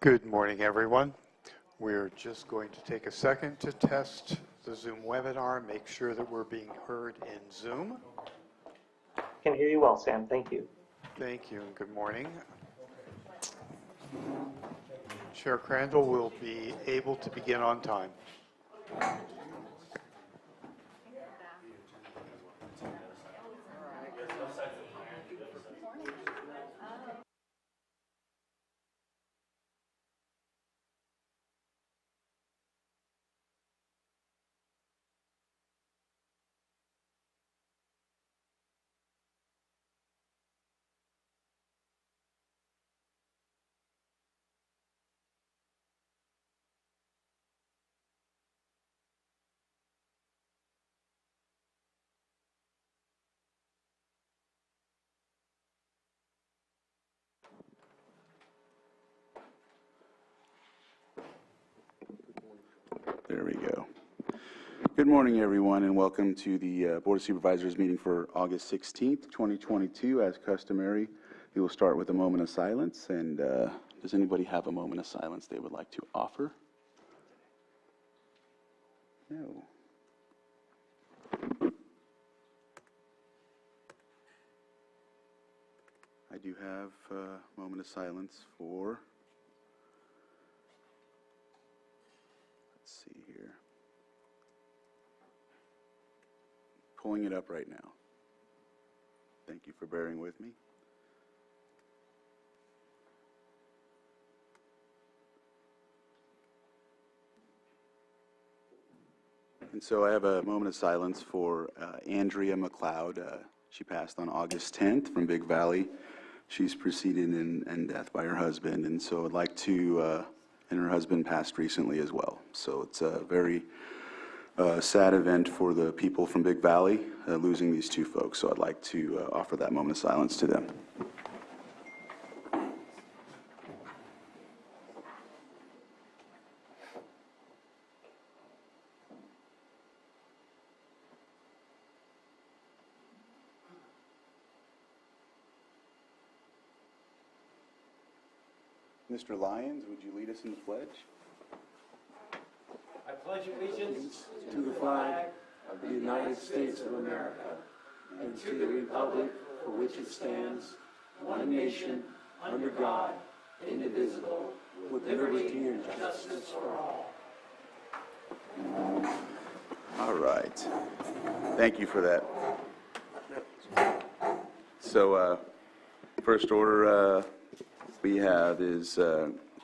Good morning, everyone. We're just going to take a second to test the Zoom webinar, make sure that we're being heard in Zoom. Can hear you well, Sam. Thank you. Thank you, and good morning. Chair Crandall will be able to begin on time. There we go. Good morning, everyone, and welcome to the Board of Supervisors meeting for August 16th, 2022. As customary, we will start with a moment of silence. And does anybody have a moment of silence they would like to offer? No. I do have a moment of silence for, let's see here. Pulling it up right now. Thank you for bearing with me. And so I have a moment of silence for Andrea McLeod. She passed on August 10th from Big Valley. She's preceded in death by her husband, and so I'd like to, and her husband passed recently as well. So it's a very sad event for the people from Big Valley, losing these two folks. So I'd like to offer that moment of silence to them. Mr. Lyons, would you lead us in the pledge? I pledge allegiance to the flag of the United States of America and to the republic for which it stands, one nation, under God, indivisible, with liberty and justice for all. All right. Thank you for that. So, first order we have is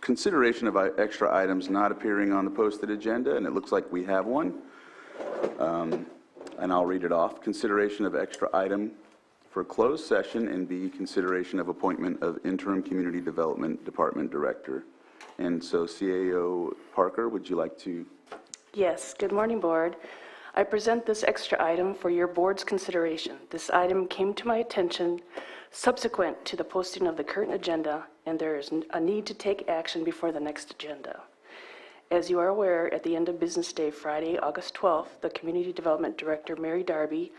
consideration of extra items not appearing on the posted agenda, and it looks like we have one. And I'll read it off. Consideration of extra item for closed session, and B, consideration of appointment of interim community development department director. And so CAO Parker, would you like to? Yes, good morning, board. I present this extra item for your board's consideration. This item came to my attention subsequent to the posting of the current agenda, and there is a need to take action before the next agenda. As you are aware, at the end of business day, Friday, August 12th, the Community Development Director, Mary Darby,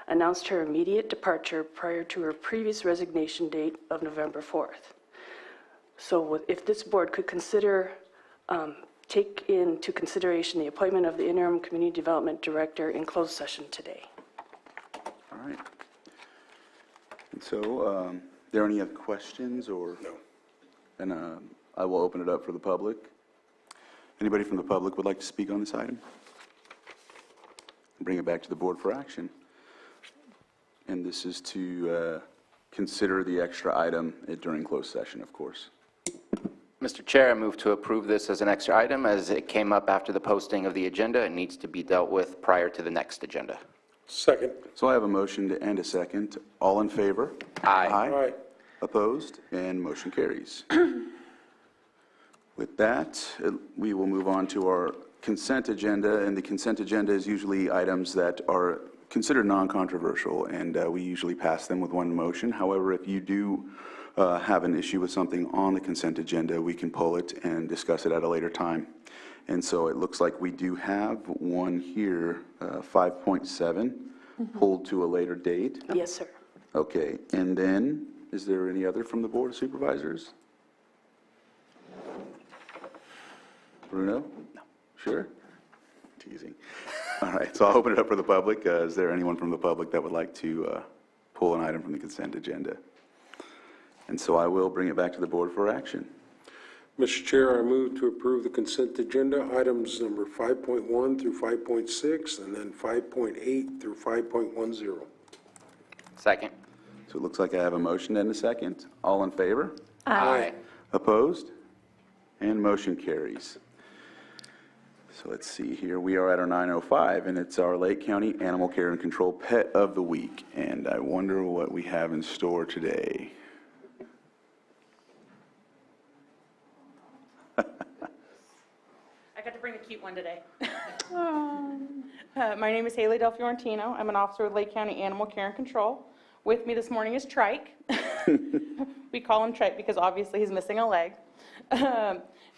announced her immediate departure prior to her previous resignation date of November 4th. So if this board could consider, take into consideration the appointment of the Interim Community Development Director in closed session today. All right. And so, are there any other questions or? No. And I will open it up for the public. Anybody from the public would like to speak on this item? Bring it back to the board for action. And this is to consider the extra item during closed session, of course. Mr. Chair, I move to approve this as an extra item as it came up after the posting of the agenda and needs to be dealt with prior to the next agenda. Second. So I have a motion and a second. All in favor? Aye. Aye. Opposed? And motion carries. With that, we will move on to our consent agenda, and the consent agenda is usually items that are considered non-controversial, and we usually pass them with one motion. However, if you do have an issue with something on the consent agenda, we can pull it and discuss it at a later time. And so it looks like we do have one here, 5.7, pulled to a later date. Yes, sir. Okay, and then, is there any other from the Board of Supervisors? Bruno? No. Sure? Teasing. All right, so I'll open it up for the public. Is there anyone from the public that would like to pull an item from the consent agenda? And so I will bring it back to the board for action. Mr. Chair, I move to approve the consent agenda, items number 5.1 through 5.6, and then 5.8 through 5.10. Second. So it looks like I have a motion and a second. All in favor? Aye. Opposed? And motion carries. So let's see here. We are at our 9:05, and it's our Lake County Animal Care and Control Pet of the Week. And I wonder what we have in store today. I got to bring a cute one today. My name is Haley Del Fiorentino. I'm an officer with Lake County Animal Care and Control. With me this morning is Trike. We call him Trike because obviously he's missing a leg.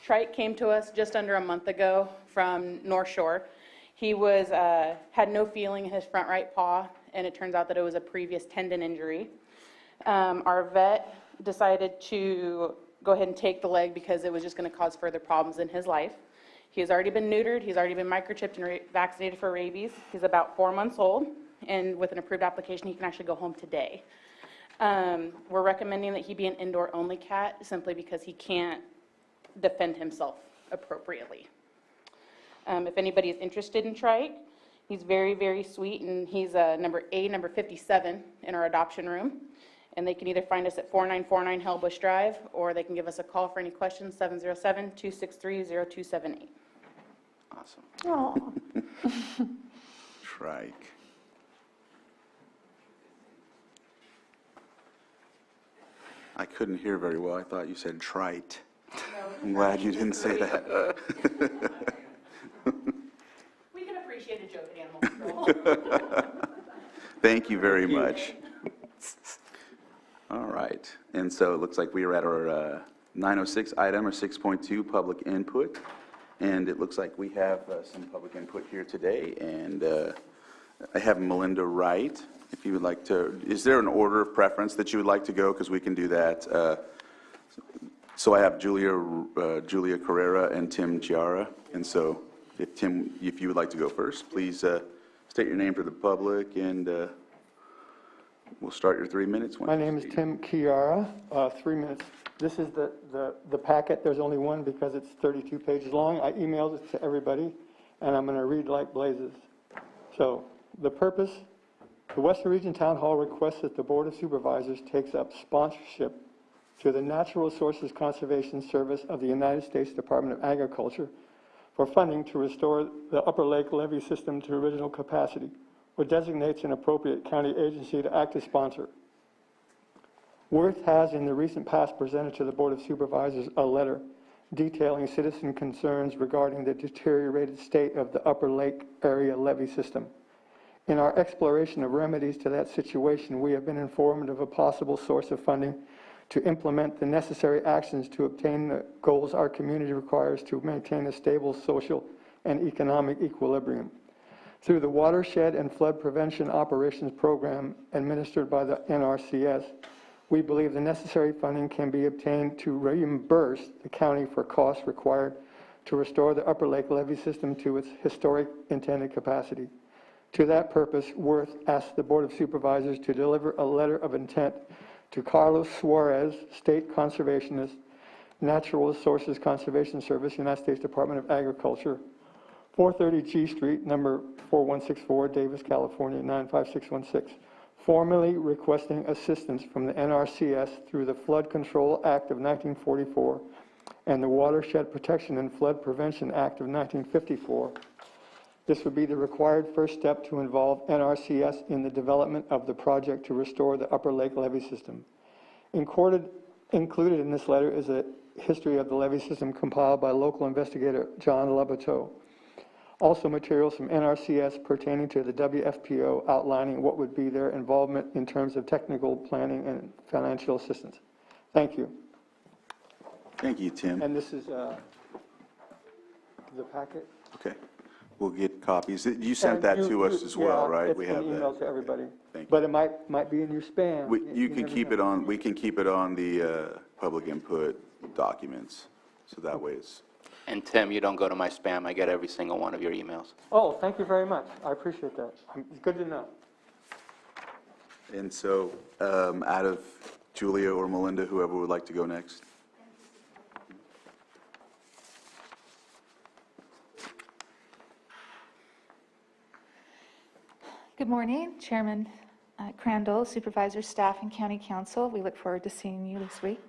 Trike came to us just under a month ago from North Shore. He was had no feeling in his front right paw, and it turns out that it was a previous tendon injury. Our vet decided to go ahead and take the leg because it was just going to cause further problems in his life. He has already been neutered, he's already been microchipped and vaccinated for rabies. He's about 4 months old, and with an approved application, he can actually go home today. We're recommending that he be an indoor-only cat simply because he can't defend himself appropriately. If anybody is interested in Trike, he's very, very sweet, and he's number 57 in our adoption room. And they can either find us at 4949 Hellbush Drive, or they can give us a call for any questions, 707-263-0278. Awesome. Aw. Trike. I couldn't hear very well. I thought you said trite. I'm glad you didn't say that. We can appreciate a joke at Animal Control. Thank you very much. All right, and so it looks like we are at our 906 item, or 6.2, public input. And it looks like we have some public input here today, and I have Melinda Wright. If you would like to, is there an order of preference that you would like to go? Because we can do that. So I have Julia Carrera and Tim Chiara. And so if Tim, if you would like to go first, please state your name for the public, and we'll start your 3 minutes. My name is Tim Chiara, 3 minutes. This is the packet. There's only one because it's 32 pages long. I emailed it to everybody, and I'm going to read like blazes. So the purpose, the Western Region Town Hall requests that the Board of Supervisors takes up sponsorship to the Natural Resources Conservation Service of the United States Department of Agriculture for funding to restore the Upper Lake levee system to original capacity, or designates an appropriate county agency to act as sponsor. Worth has in the recent past presented to the Board of Supervisors a letter detailing citizen concerns regarding the deteriorated state of the Upper Lake area levee system. In our exploration of remedies to that situation, we have been informed of a possible source of funding to implement the necessary actions to obtain the goals our community requires to maintain a stable social and economic equilibrium. Through the Watershed and Flood Prevention Operations Program administered by the NRCS, we believe the necessary funding can be obtained to reimburse the county for costs required to restore the Upper Lake levee system to its historic intended capacity. To that purpose, Worth asked the Board of Supervisors to deliver a letter of intent to Carlos Suarez, State Conservationist, Natural Resources Conservation Service, United States Department of Agriculture, 430 G Street, number 4164, Davis, California, 95616, formally requesting assistance from the NRCS through the Flood Control Act of 1944 and the Watershed Protection and Flood Prevention Act of 1954. This would be the required first step to involve NRCS in the development of the project to restore the Upper Lake levee system. Included in this letter is a history of the levee system compiled by local investigator John Labateau. Also materials from NRCS pertaining to the WFPO outlining what would be their involvement in terms of technical planning and financial assistance. Thank you. Thank you, Tim. And this is the packet. Okay. We'll get copies. You sent that to us as well, right? We have emailed to everybody. Thank you. But it might be in your spam. You can keep it on, we can keep it on the public input documents, so that way it's... And Tim, you don't go to my spam. I get every single one of your emails. Oh, thank you very much. I appreciate that. It's good to know. And so, out of Julia or Melinda, whoever would like to go next. Good morning, Chairman Crandall, Supervisors, staff, and County Council. We look forward to seeing you this week.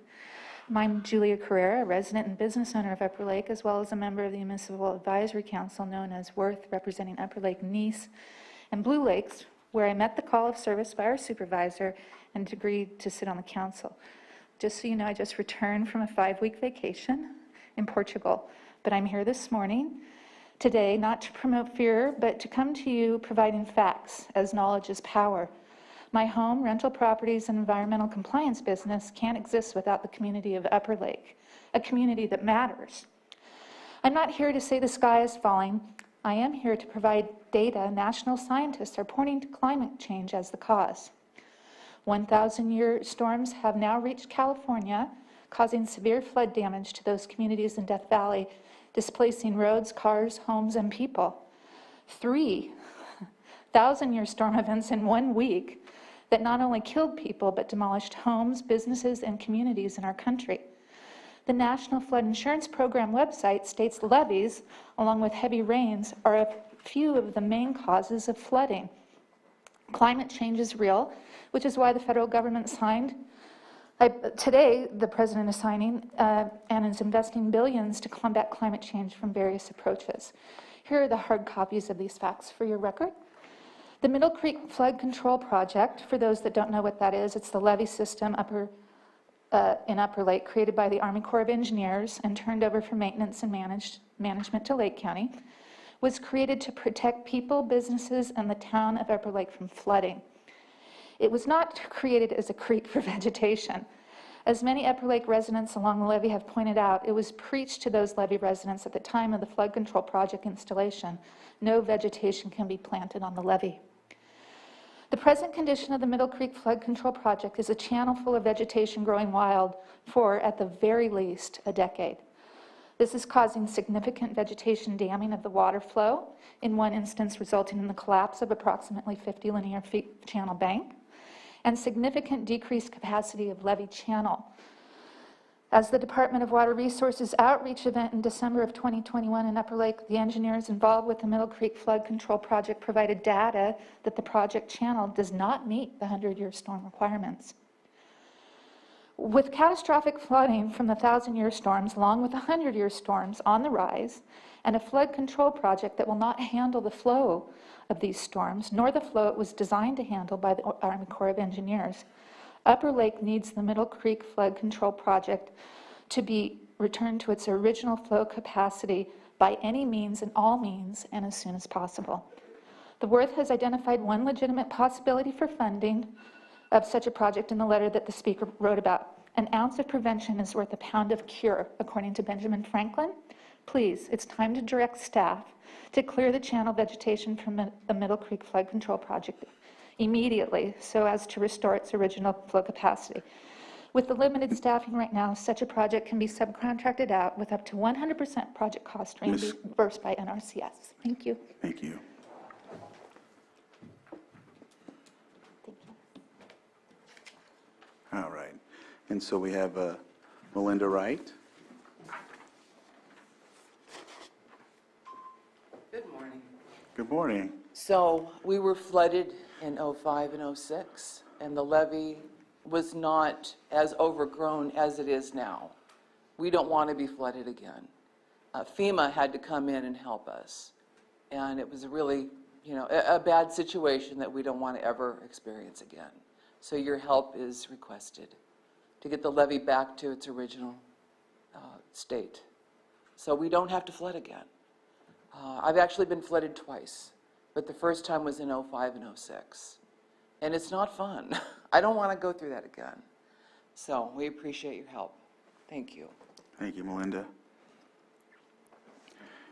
I'm Julia Carrera, a resident and business owner of Upper Lake, as well as a member of the Municipal Advisory Council known as Worth, representing Upper Lake, Nice, and Blue Lakes, where I met the call of service by our supervisor and agreed to sit on the council. Just so you know, I just returned from a 5-week vacation in Portugal, but I'm here this morning today, not to promote fear, but to come to you providing facts, as knowledge is power. My home, rental properties, and environmental compliance business can't exist without the community of Upper Lake, a community that matters. I'm not here to say the sky is falling. I am here to provide data national scientists are pointing to climate change as the cause. 1,000-year storms have now reached California, causing severe flood damage to those communities in Death Valley, displacing roads, cars, homes, and people. 3 1,000-year storm events in 1 week that not only killed people, but demolished homes, businesses, and communities in our country. The National Flood Insurance Program website states levees, along with heavy rains, are a few of the main causes of flooding. Climate change is real, which is why the federal government signed today, the president is signing and is investing billions to combat climate change from various approaches. Here are the hard copies of these facts for your record. The Middle Creek Flood Control Project, for those that don't know what that is, it's the levee system in Upper Lake created by the Army Corps of Engineers and turned over for maintenance and management to Lake County, was created to protect people, businesses, and the town of Upper Lake from flooding. It was not created as a creek for vegetation. As many Upper Lake residents along the levee have pointed out, it was preached to those levee residents at the time of the flood control project installation, no vegetation can be planted on the levee. The present condition of the Middle Creek Flood Control Project is a channel full of vegetation growing wild for, at the very least, a decade. This is causing significant vegetation damming of the water flow, in one instance resulting in the collapse of approximately 50 linear feet channel bank, and significant decreased capacity of levee channel. As the Department of Water Resources outreach event in December of 2021 in Upper Lake, the engineers involved with the Middle Creek Flood Control Project provided data that the project channel does not meet the 100-year storm requirements. With catastrophic flooding from the 1,000-year storms, along with the 100-year storms on the rise, and a flood control project that will not handle the flow of these storms, nor the flow it was designed to handle by the Army Corps of Engineers, Upper Lake needs the Middle Creek Flood Control Project to be returned to its original flow capacity by any means and all means, and as soon as possible. The Worth has identified one legitimate possibility for funding of such a project in the letter that the speaker wrote about. An ounce of prevention is worth a pound of cure, according to Benjamin Franklin. Please, it's time to direct staff to clear the channel vegetation from the Middle Creek Flood Control Project immediately so as to restore its original flow capacity. With the limited staffing right now, such a project can be subcontracted out with up to 100% project cost reimbursed by NRCS. Thank you. Thank you. Thank you. All right. And so we have Melinda Wright. Good morning. Good morning. So we were flooded in '05 and '06, and the levee was not as overgrown as it is now. We don't want to be flooded again. FEMA had to come in and help us, and it was really, a bad situation that we don't want to ever experience again. So your help is requested to get the levee back to its original state, so we don't have to flood again. I've actually been flooded twice, but the first time was in '05 and '06. And it's not fun. I don't want to go through that again. So we appreciate your help. Thank you. Thank you, Melinda.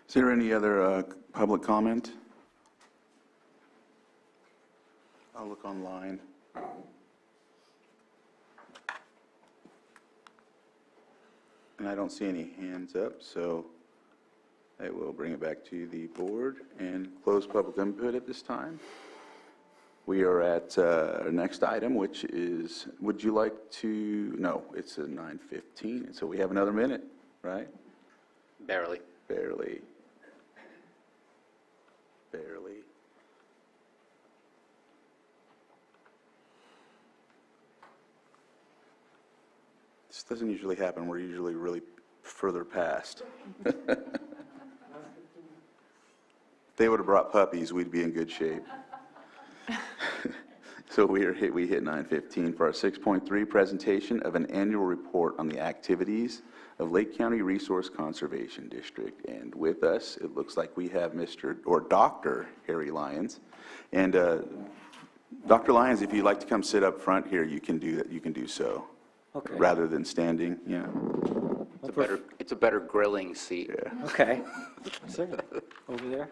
Is there any other public comment? I'll look online. And I don't see any hands up, so I will bring it back to the board and close public input at this time. We are at our next item, which is, would you like to, no, it's a 9:15, so we have another minute, right? Barely. Barely. This doesn't usually happen. We're usually really further past. If they would have brought puppies, we'd be in good shape. So we hit 9:15 for our 6.3 presentation of an annual report on the activities of Lake County Resource Conservation District. And with us, it looks like we have Dr. Harry Lyons. And Dr. Lyons, if you'd like to come sit up front here, you can do that. You can do so. Okay. Rather than standing, yeah. It's a better grilling seat. Yeah. Okay. So, over there?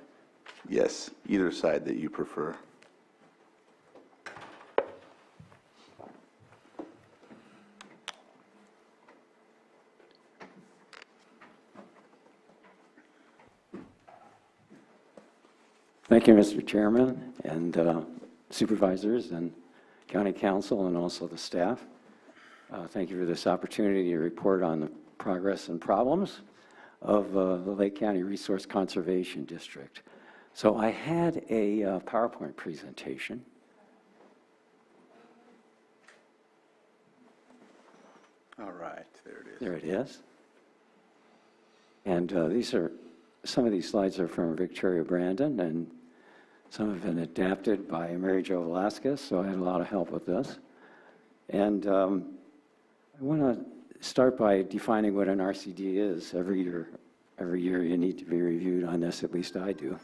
Yes, either side that you prefer. Thank you, Mr. Chairman, and supervisors, and county council, and also the staff. Thank you for this opportunity to report on the progress and problems of the Lake County Resource Conservation District. So I had a PowerPoint presentation. All right, there it is. There it is. And some of these slides are from Victoria Brandon, and some have been adapted by Mary Jo Velasquez, so I had a lot of help with this. And I want to start by defining what an RCD is. Every year you need to be reviewed on this, at least I do.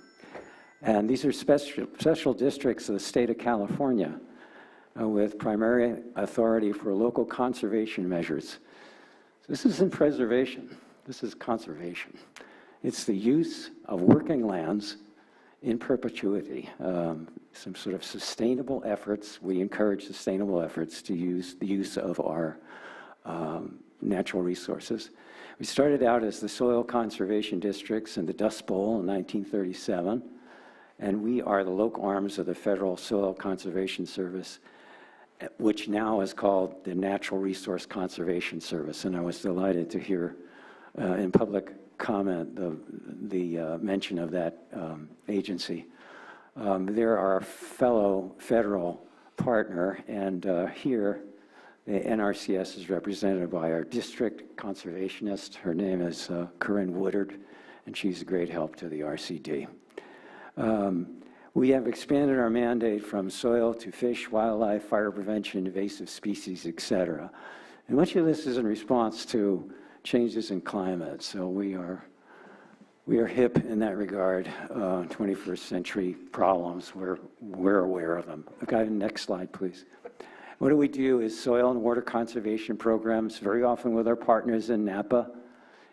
And these are special districts of the state of California with primary authority for local conservation measures. This isn't preservation, this is conservation. It's the use of working lands in perpetuity, some sort of sustainable efforts. We encourage sustainable efforts to use the use of our natural resources. We started out as the soil conservation districts in the Dust Bowl in 1937, and we are the local arms of the Federal Soil Conservation Service, which now is called the Natural Resource Conservation Service. And I was delighted to hear in public comment the mention of that agency. They're our fellow federal partner, and here the NRCS is represented by our district conservationist. Her name is Corinne Woodard, and she's a great help to the RCD. We have expanded our mandate from soil to fish, wildlife, fire prevention, invasive species, et cetera. And much of this is in response to changes in climate, so we are hip in that regard. 21st century problems, we're aware of them. Okay, next slide, please. What do we do is soil and water conservation programs, very often with our partners in Napa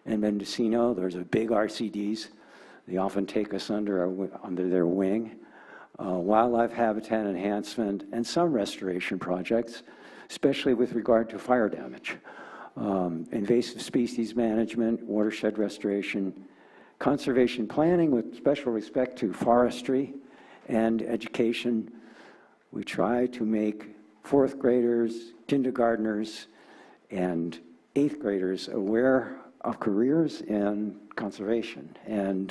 and Mendocino. There's a big RCDs. They often take us under their wing. Wildlife habitat enhancement, and some restoration projects, especially with regard to fire damage. Invasive species management, watershed restoration, conservation planning with special respect to forestry and education. We try to make fourth graders, kindergartners, and eighth graders aware of careers in conservation and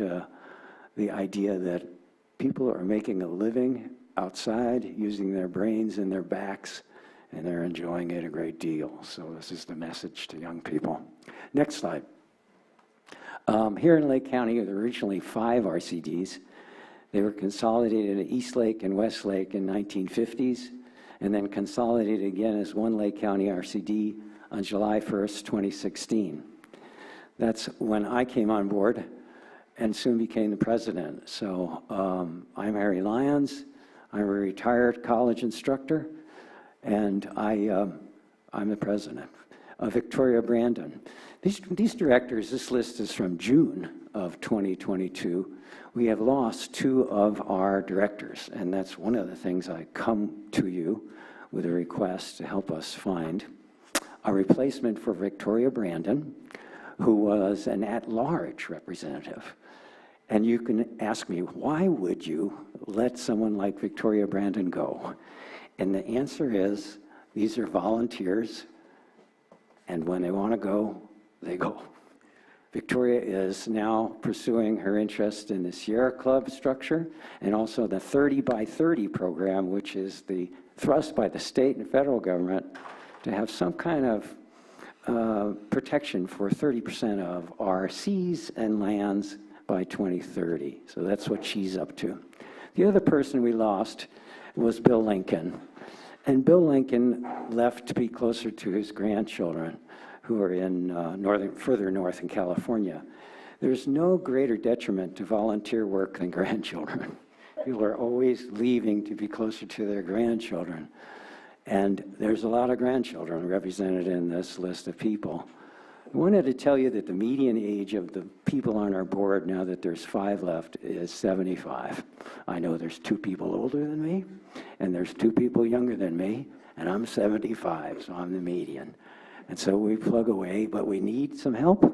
the idea that people are making a living outside using their brains and their backs, and they're enjoying it a great deal. So this is the message to young people. Next slide. Here in Lake County, there were originally 5 RCDs. They were consolidated at East Lake and West Lake in 1950s, and then consolidated again as one Lake County RCD on July 1st, 2016. That's when I came on board and soon became the president. So I'm Harry Lyons. I'm a retired college instructor, and I'm the president. Victoria Brandon. These directors, this list is from June of 2022. We have lost 2 of our directors, and that's one of the things I come to you with a request to help us find a replacement for Victoria Brandon, who was an at-large representative. And you can ask me, why would you let someone like Victoria Brandon go? And the answer is, these are volunteers, and when they want to go, they go. Victoria is now pursuing her interest in the Sierra Club structure and also the 30 by 30 program, which is the thrust by the state and federal government to have some kind of protection for 30% of our seas and lands by 2030. So that's what she's up to. The other person we lost was Bill Lincoln. And Bill Lincoln left to be closer to his grandchildren, who are in further north in California. There's no greater detriment to volunteer work than grandchildren. People are always leaving to be closer to their grandchildren. And there's a lot of grandchildren represented in this list of people. I wanted to tell you that the median age of the people on our board, now that there's 5 left, is 75. I know there's 2 people older than me, and there's 2 people younger than me, and I'm 75, so I'm the median. And so we plug away, but we need some help.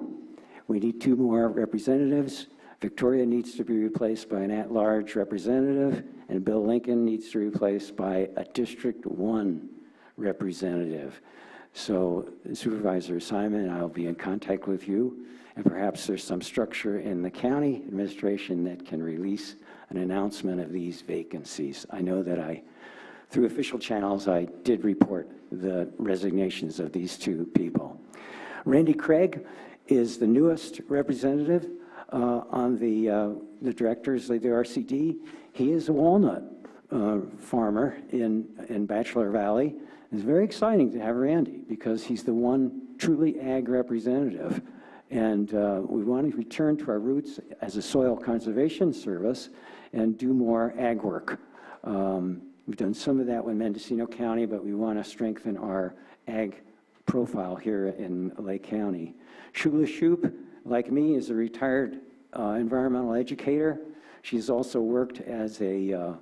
We need 2 more representatives. Victoria needs to be replaced by an at-large representative, and Bill Lincoln needs to be replaced by a District 1 representative. So Supervisor Simon, I'll be in contact with you, and perhaps there's some structure in the county administration that can release an announcement of these vacancies. I know that through official channels, I did report the resignations of these 2 people. Randy Craig is the newest representative on the directors of the RCD. He is a walnut farmer in Bachelor Valley. It's very exciting to have Randy because he's the one truly ag representative. And we want to return to our roots as a soil conservation service and do more ag work. We've done some of that with Mendocino County, but we want to strengthen our ag profile here in Lake County. Shula Shoup, like me, is a retired environmental educator. She's also worked as a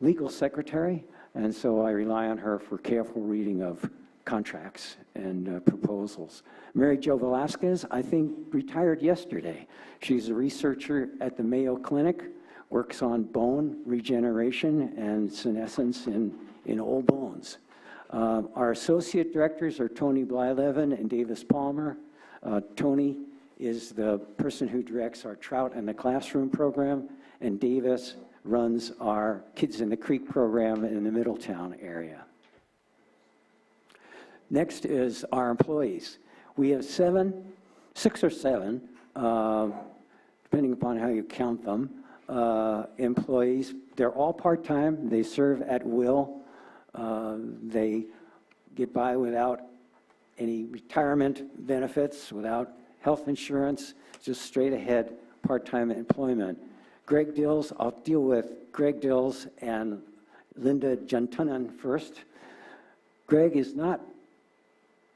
legal secretary, and so I rely on her for careful reading of contracts and proposals. Mary Jo Velasquez, I think, retired yesterday. She's a researcher at the Mayo Clinic, works on bone regeneration and senescence in old bones. Our associate directors are Tony Blyleven and Davis Palmer. Tony is the person who directs our Trout in the Classroom program, and Davis runs our Kids in the Creek program in the Middletown area. Next is our employees. We have 6 or 7, depending upon how you count them, employees. They're all part-time. They serve at will. They get by without any retirement benefits, without health insurance, just straight ahead part-time employment. Greg Dills, I'll deal with Greg Dills and Linda Juntunan first. Greg is not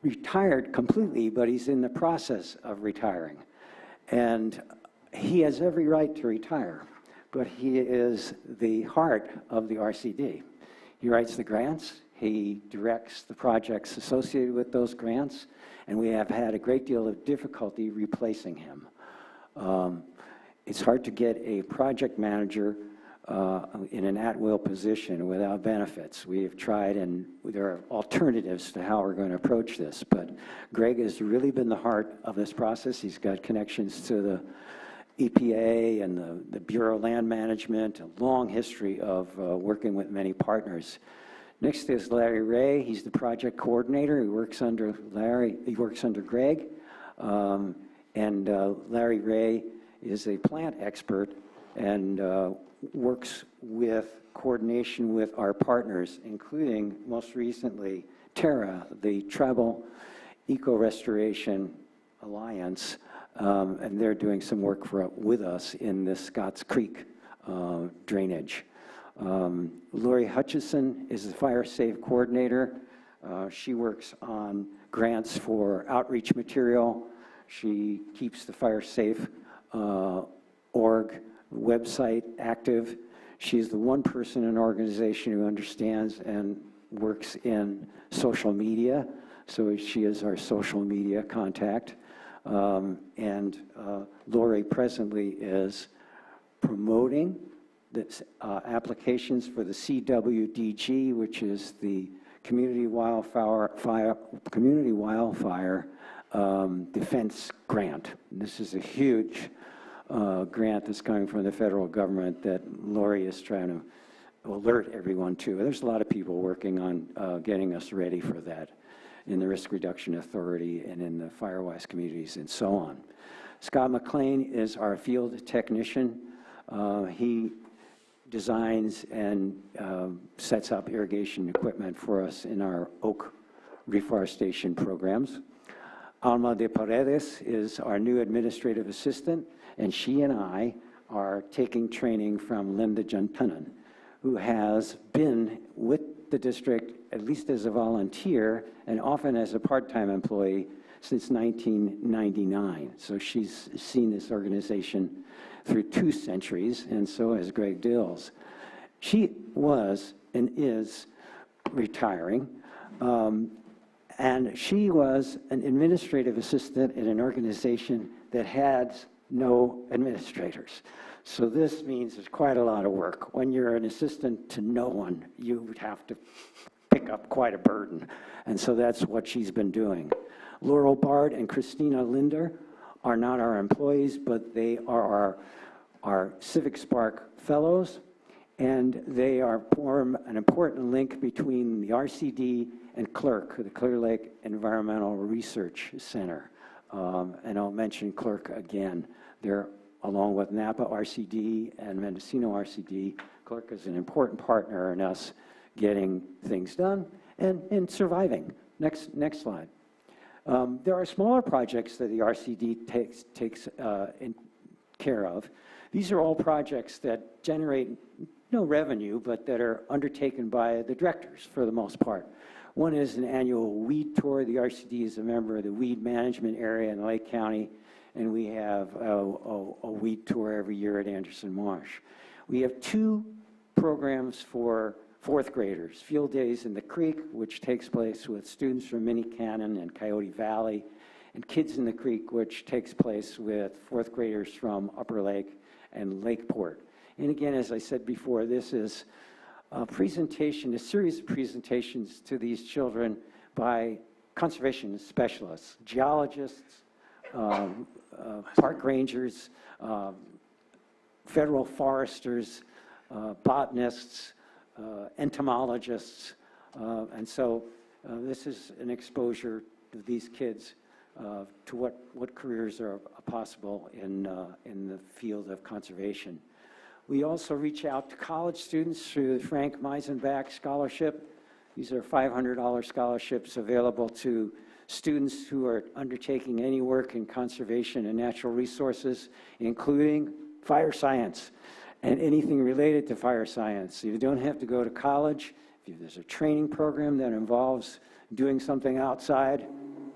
retired completely, but he's in the process of retiring. And he has every right to retire, but he is the heart of the RCD. He writes the grants, he directs the projects associated with those grants, and we have had a great deal of difficulty replacing him. It's hard to get a project manager in an at-will position without benefits. We have tried, and there are alternatives to how we're going to approach this, but Greg has really been the heart of this process. He's got connections to the EPA and the Bureau of Land Management, a long history of working with many partners. Next is Larry Ray. He's the project coordinator. He works under Greg, and Larry Ray is a plant expert and works with coordination with our partners, including most recently Terra, the Tribal Eco Restoration Alliance, and they're doing some work with us in the Scotts Creek drainage. Lori Hutchison is the fire safe coordinator. She works on grants for outreach material. She keeps the fire safe org website active. She's the one person in an organization who understands and works in social media, so she is our social media contact. And Lori presently is promoting the applications for the CWDG, which is the Community Wildfire Defense Grant. This is a huge grant that's coming from the federal government that Lori is trying to alert everyone to. There's a lot of people working on getting us ready for that in the Risk Reduction Authority and in the Firewise communities and so on. Scott McLean is our field technician. He designs and sets up irrigation equipment for us in our oak reforestation programs. Alma de Paredes is our new administrative assistant, and she and I are taking training from Linda Juntunen, who has been with the district, at least as a volunteer, and often as a part-time employee since 1999. So she's seen this organization through 2 centuries, and so has Greg Dills. She was and is retiring, and she was an administrative assistant in an organization that had no administrators. So this means there's quite a lot of work. When you're an assistant to no one, you would have to pick up quite a burden. And so that's what she's been doing. Laurel Bard and Christina Linder are not our employees, but they are our Civic Spark Fellows, and they form an important link between the RCD and CLERC, the Clear Lake Environmental Research Center. And I'll mention CLERC again. They're, along with Napa RCD and Mendocino RCD, CLERC is an important partner in us getting things done and surviving. Next slide. There are smaller projects that the RCD takes care of. These are all projects that generate no revenue, but that are undertaken by the directors for the most part. One is an annual weed tour. The RCD is a member of the weed management area in Lake County, and we have a weed tour every year at Anderson Marsh. We have 2 programs for 4th graders, Field Days in the Creek, which takes place with students from Minnie Cannon and Coyote Valley, and Kids in the Creek, which takes place with 4th graders from Upper Lake and Lakeport. And again, as I said before, this is a presentation, a series of presentations to these children by conservation specialists, geologists, park rangers, federal foresters, botanists, entomologists, and so this is an exposure of these kids to what careers are possible in the field of conservation. We also reach out to college students through the Frank Meisenbach Scholarship. These are $500 scholarships available to students who are undertaking any work in conservation and natural resources, including fire science and anything related to fire science. You don't have to go to college. If there's a training program that involves doing something outside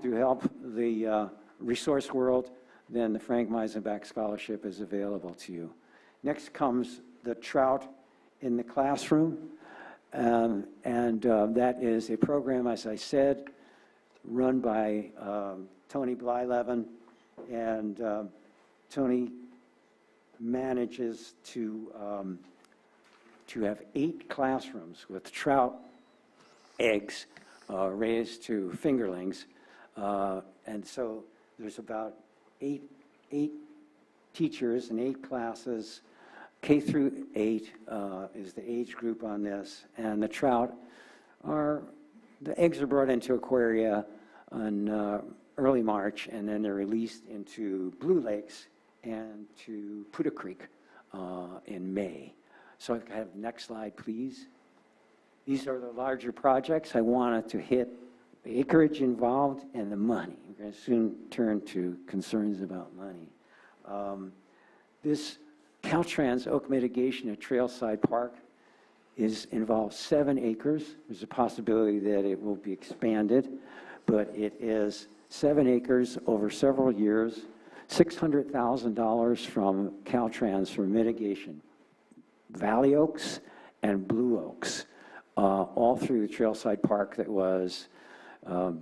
to help the resource world, then the Frank Meisenbach Scholarship is available to you. Next comes the Trout in the Classroom, and that is a program, as I said, run by Tony Blyleven, and Tony manages to have 8 classrooms with trout eggs raised to fingerlings, and so there's about eight teachers and 8 classes. K through 8 is the age group on this, and the trout the eggs are brought into aquaria in early March, and then they're released into Blue Lakes and to Puda Creek in May. So I have next slide, please. These are the larger projects. I wanted to hit the acreage involved and the money. We're going to soon turn to concerns about money. This Caltrans oak mitigation at Trailside Park involves 7 acres. There's a possibility that it will be expanded, but it is 7 acres over several years, $600,000 from Caltrans for mitigation. Valley oaks and blue oaks, all through the Trailside Park that was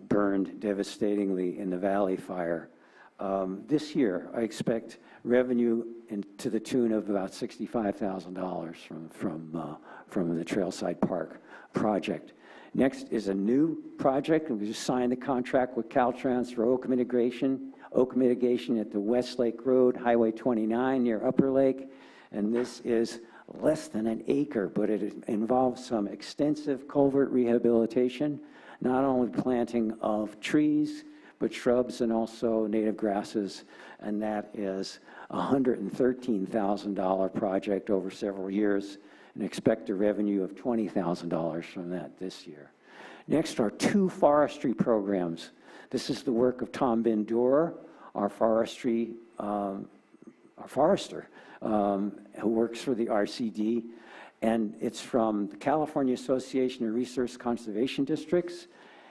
burned devastatingly in the Valley Fire. This year, I expect revenue to the tune of about $65,000 from the Trailside Park project. Next is a new project. We just signed the contract with Caltrans for oak mitigation at the Westlake Road, Highway 29 near Upper Lake. And this is less than an acre, but it involves some extensive culvert rehabilitation, not only planting of trees, but shrubs and also native grasses. And that is a $113,000 project over several years, and expect a revenue of $20,000 from that this year. Next are two forestry programs. This is the work of Tom Bendor, our forester, who works for the RCD, and it's from the California Association of Resource Conservation Districts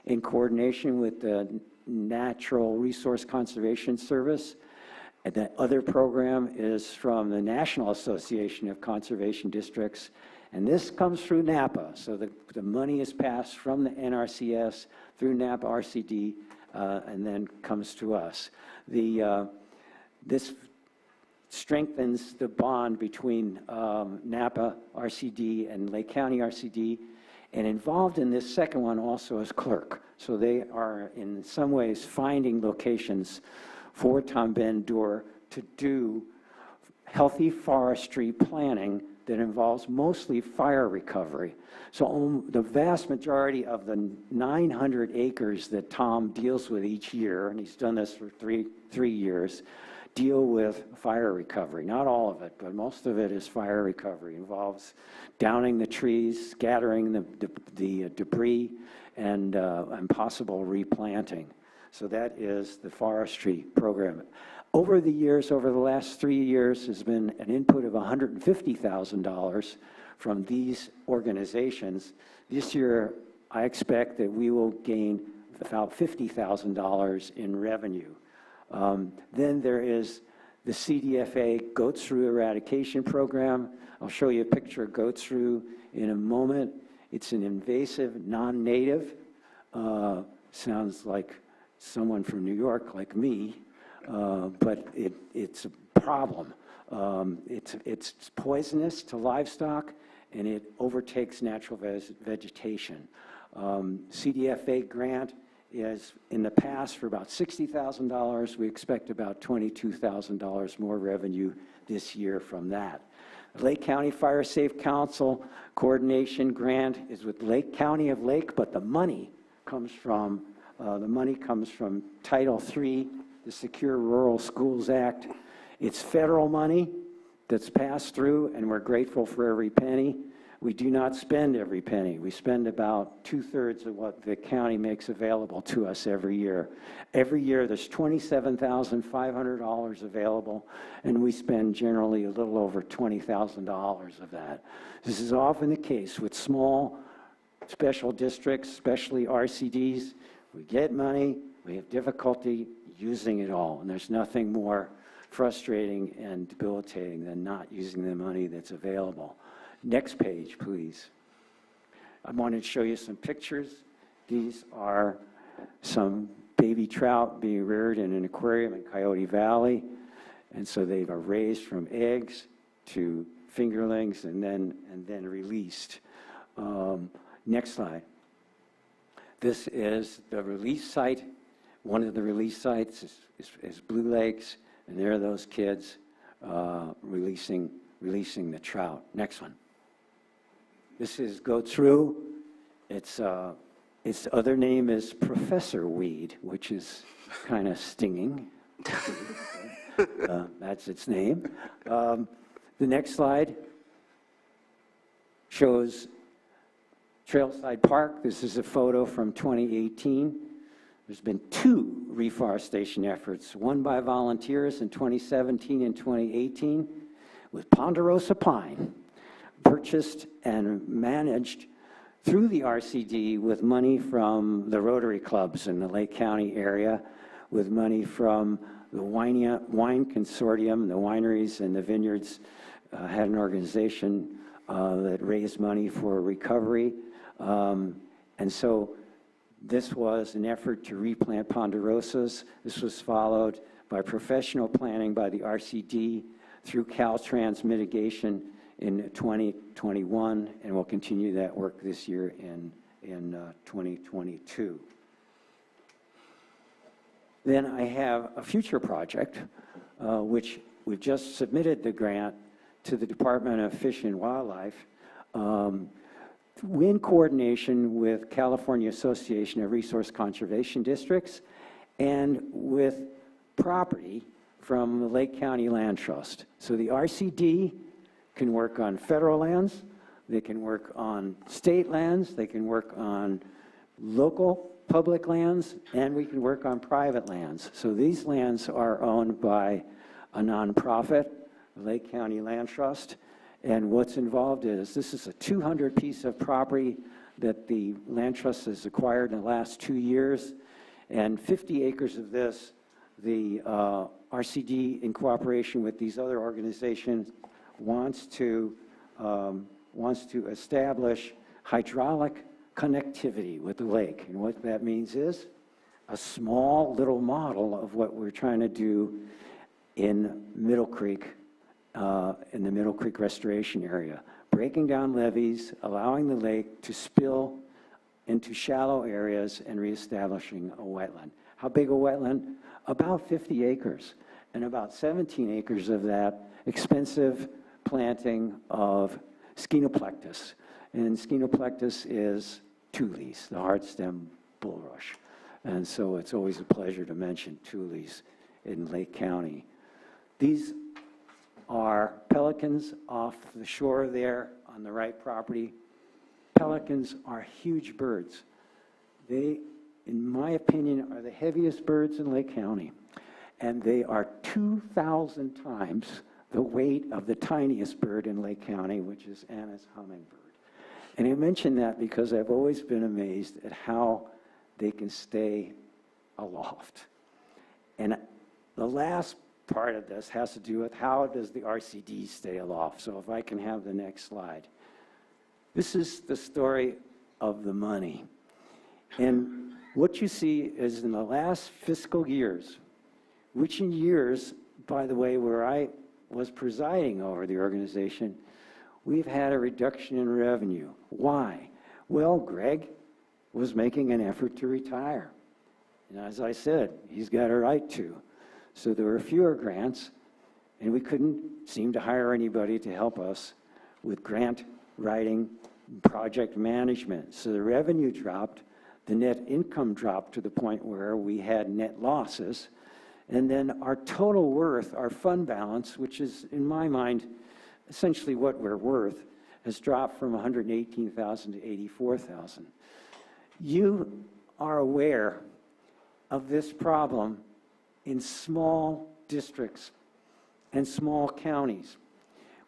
in coordination with the Natural Resource Conservation Service. And the other program is from the National Association of Conservation Districts, and this comes through NAPA. So the money is passed from the NRCS through NAPA RCD and then comes to us. This strengthens the bond between NAPA RCD and Lake County RCD, and involved in this second one also is clerk. So they are in some ways finding locations for Tom Bendor to do healthy forestry planning that involves mostly fire recovery. So the vast majority of the 900 acres that Tom deals with each year, and he's done this for three years, deal with fire recovery. Not all of it, but most of it is fire recovery. It involves downing the trees, scattering the debris, and possible replanting. So that is the forestry program. Over the years, over the last 3 years, has been an input of $150,000 from these organizations. This year, I expect that we will gain about $50,000 in revenue. Then there is the CDFA goat shrew eradication program. I'll show you a picture of goat shrew in a moment. It's an invasive, non-native. Sounds like someone from New York like me, but it's a problem. It's poisonous to livestock, and it overtakes natural vegetation. CDFA grant is in the past for about $60,000. We expect about $22,000 more revenue this year from that. Lake County Fire Safe Council coordination grant is with Lake County of Lake, but the money comes from Title III, the Secure Rural Schools Act. It's federal money that's passed through, and we're grateful for every penny. We do not spend every penny. We spend about 2/3 of what the county makes available to us every year. Every year, there's $27,500 available, and we spend generally a little over $20,000 of that. This is often the case with small special districts, especially RCDs. We get money, we have difficulty using it all, and there's nothing more frustrating and debilitating than not using the money that's available. Next page, please. I wanted to show you some pictures. These are some baby trout being reared in an aquarium in Coyote Valley, and so they are raised from eggs to fingerlings and then released. Next slide. This is the release site. One of the release sites is Blue Lakes, and there are those kids releasing the trout. Next one. This is goat shrew. Its other name is Professor Weed, which is kind of stinging. That's its name. The next slide shows Trailside Park. This is a photo from 2018. There's been 2 reforestation efforts, one by volunteers in 2017 and 2018 with ponderosa pine, purchased and managed through the RCD with money from the Rotary clubs in the Lake County area, with money from the wine consortium. The wineries and the vineyards had an organization that raised money for recovery. And so this was an effort to replant ponderosas. This was followed by professional planning by the RCD through Caltrans Mitigation in 2021, and we'll continue that work this year in 2022. Then I have a future project, which we've just submitted the grant to the Department of Fish and Wildlife in coordination with California Association of Resource Conservation Districts and with property from the Lake County Land Trust. So the RCD can work on federal lands, they can work on state lands, they can work on local public lands, and we can work on private lands. So these lands are owned by a nonprofit, the Lake County Land Trust, and what's involved is this is a 200 piece of property that the Land Trust has acquired in the last 2 years, and 50 acres of this, the RCD, in cooperation with these other organizations, wants to establish hydraulic connectivity with the lake. And what that means is a small little model of what we're trying to do in Middle Creek, in the Middle Creek restoration area, breaking down levees, allowing the lake to spill into shallow areas and reestablishing a wetland. How big a wetland? About 50 acres, and about 17 acres of that expensive planting of Schenoplectus. And Schenoplectus is tules, the hardstem bulrush. And so it's always a pleasure to mention tules in Lake County. These are pelicans off the shore there on the right property. Pelicans are huge birds. They, in my opinion, are the heaviest birds in Lake County. And they are 2,000 times the weight of the tiniest bird in Lake County, which is Anna's hummingbird. And I mention that because I've always been amazed at how they can stay aloft. And the last part of this has to do with how does the RCD stay aloft. So if I can have the next slide. This is the story of the money. And what you see is in the last fiscal years, which in years, by the way, where I was presiding over the organization, we've had a reduction in revenue. Why? Well, Greg was making an effort to retire. And as I said, he's got a right to. So there were fewer grants, and we couldn't seem to hire anybody to help us with grant writing, project management. So the revenue dropped, the net income dropped to the point where we had net losses, and then our total worth, our fund balance, which is, in my mind, essentially what we're worth, has dropped from 118,000 to 84,000. You are aware of this problem in small districts and small counties.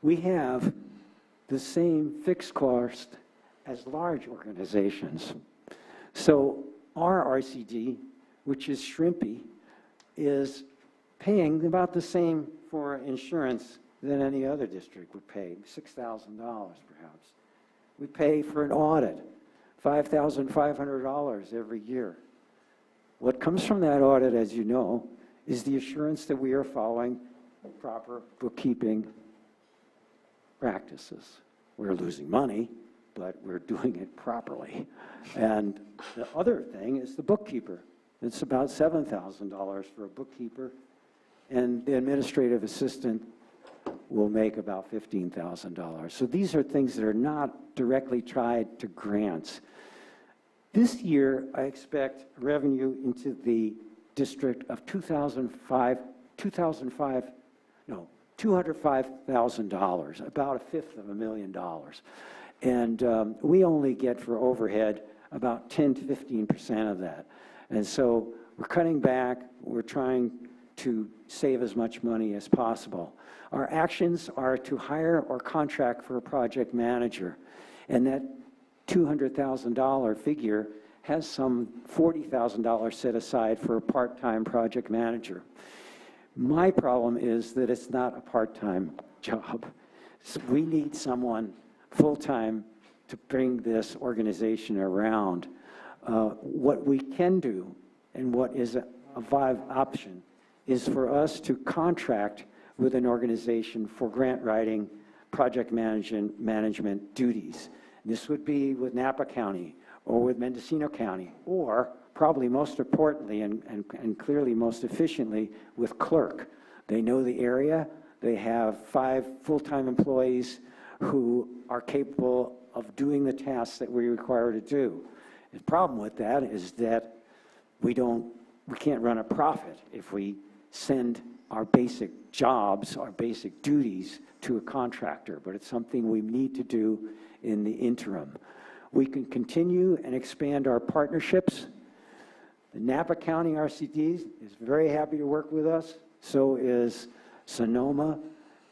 We have the same fixed cost as large organizations. So our RCD, which is shrimpy, is paying about the same for insurance than any other district would pay, $6,000 perhaps. We pay for an audit, $5,500 every year. What comes from that audit, as you know, is the assurance that we are following proper bookkeeping practices. We're losing money, but we're doing it properly. And the other thing is the bookkeeper. It's about $7,000 for a bookkeeper, and the administrative assistant will make about $15,000. So these are things that are not directly tied to grants. This year, I expect revenue into the district of $205,000, about $250,000. And we only get for overhead about 10 to 15% of that. And so we're cutting back, we're trying to save as much money as possible. Our actions are to hire or contract for a project manager, and that $200,000 figure has some $40,000 set aside for a part-time project manager. My problem is that it's not a part-time job. So we need someone full-time to bring this organization around. What we can do, and what is a viable option, is for us to contract with an organization for grant writing, project management duties. This would be with Napa County or with Mendocino County, or probably most importantly and clearly most efficiently with Clerk. They know the area. They have 5 full-time employees who are capable of doing the tasks that we require to do. The problem with that is that we can't run a profit if we send our basic jobs, our basic duties to a contractor, but it's something we need to do in the interim. We can continue and expand our partnerships. The Napa County RCD is very happy to work with us. So is Sonoma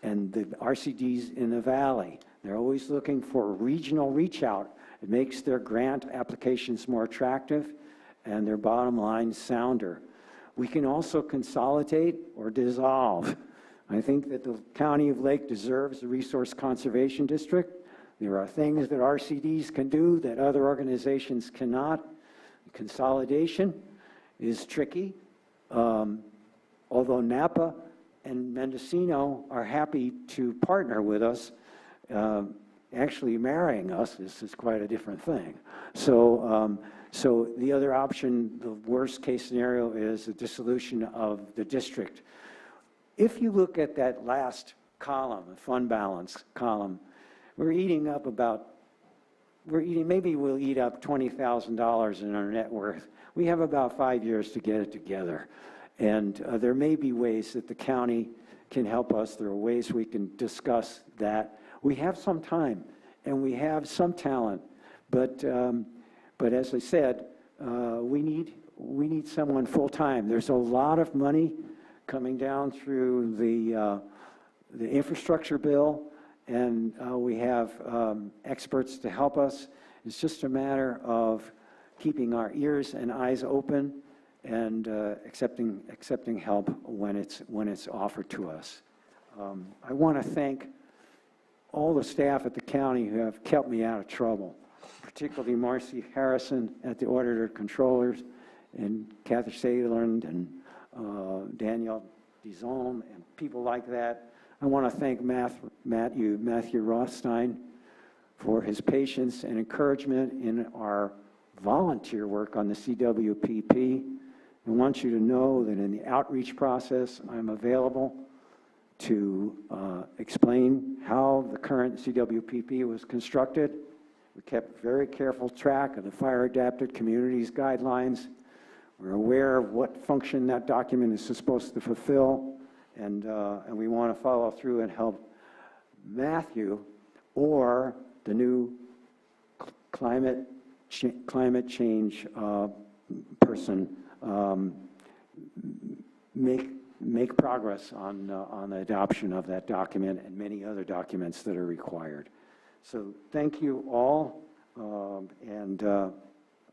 and the RCDs in the Valley. They're always looking for regional reach out. It makes their grant applications more attractive and their bottom line sounder. We can also consolidate or dissolve. I think that the County of Lake deserves a resource conservation district. There are things that RCDs can do that other organizations cannot. Consolidation is tricky. Although Napa and Mendocino are happy to partner with us, actually marrying us is quite a different thing. So the other option, the worst case scenario, is the dissolution of the district. If you look at that last column, the fund balance column, maybe we'll eat up $20,000 in our net worth. We have about 5 years to get it together. And there may be ways that the county can help us. There are ways we can discuss that. We have some time and we have some talent, but as I said, we need someone full time. There's a lot of money coming down through the infrastructure bill, and we have experts to help us. It's just a matter of keeping our ears and eyes open and accepting help when it's offered to us. I want to thank all the staff at the county who have kept me out of trouble, particularly Marcy Harrison at the Auditor Controllers, and Kathy Sutherland and Danielle Dizon and people like that. I want to thank Matthew Rothstein for his patience and encouragement in our volunteer work on the CWPP. I want you to know that in the outreach process, I'm available to explain how the current CWPP was constructed. We kept very careful track of the Fire Adapted Communities Guidelines. We're aware of what function that document is supposed to fulfill, and we want to follow through and help Matthew or the new climate change person make progress on the adoption of that document and many other documents that are required. So thank you all, and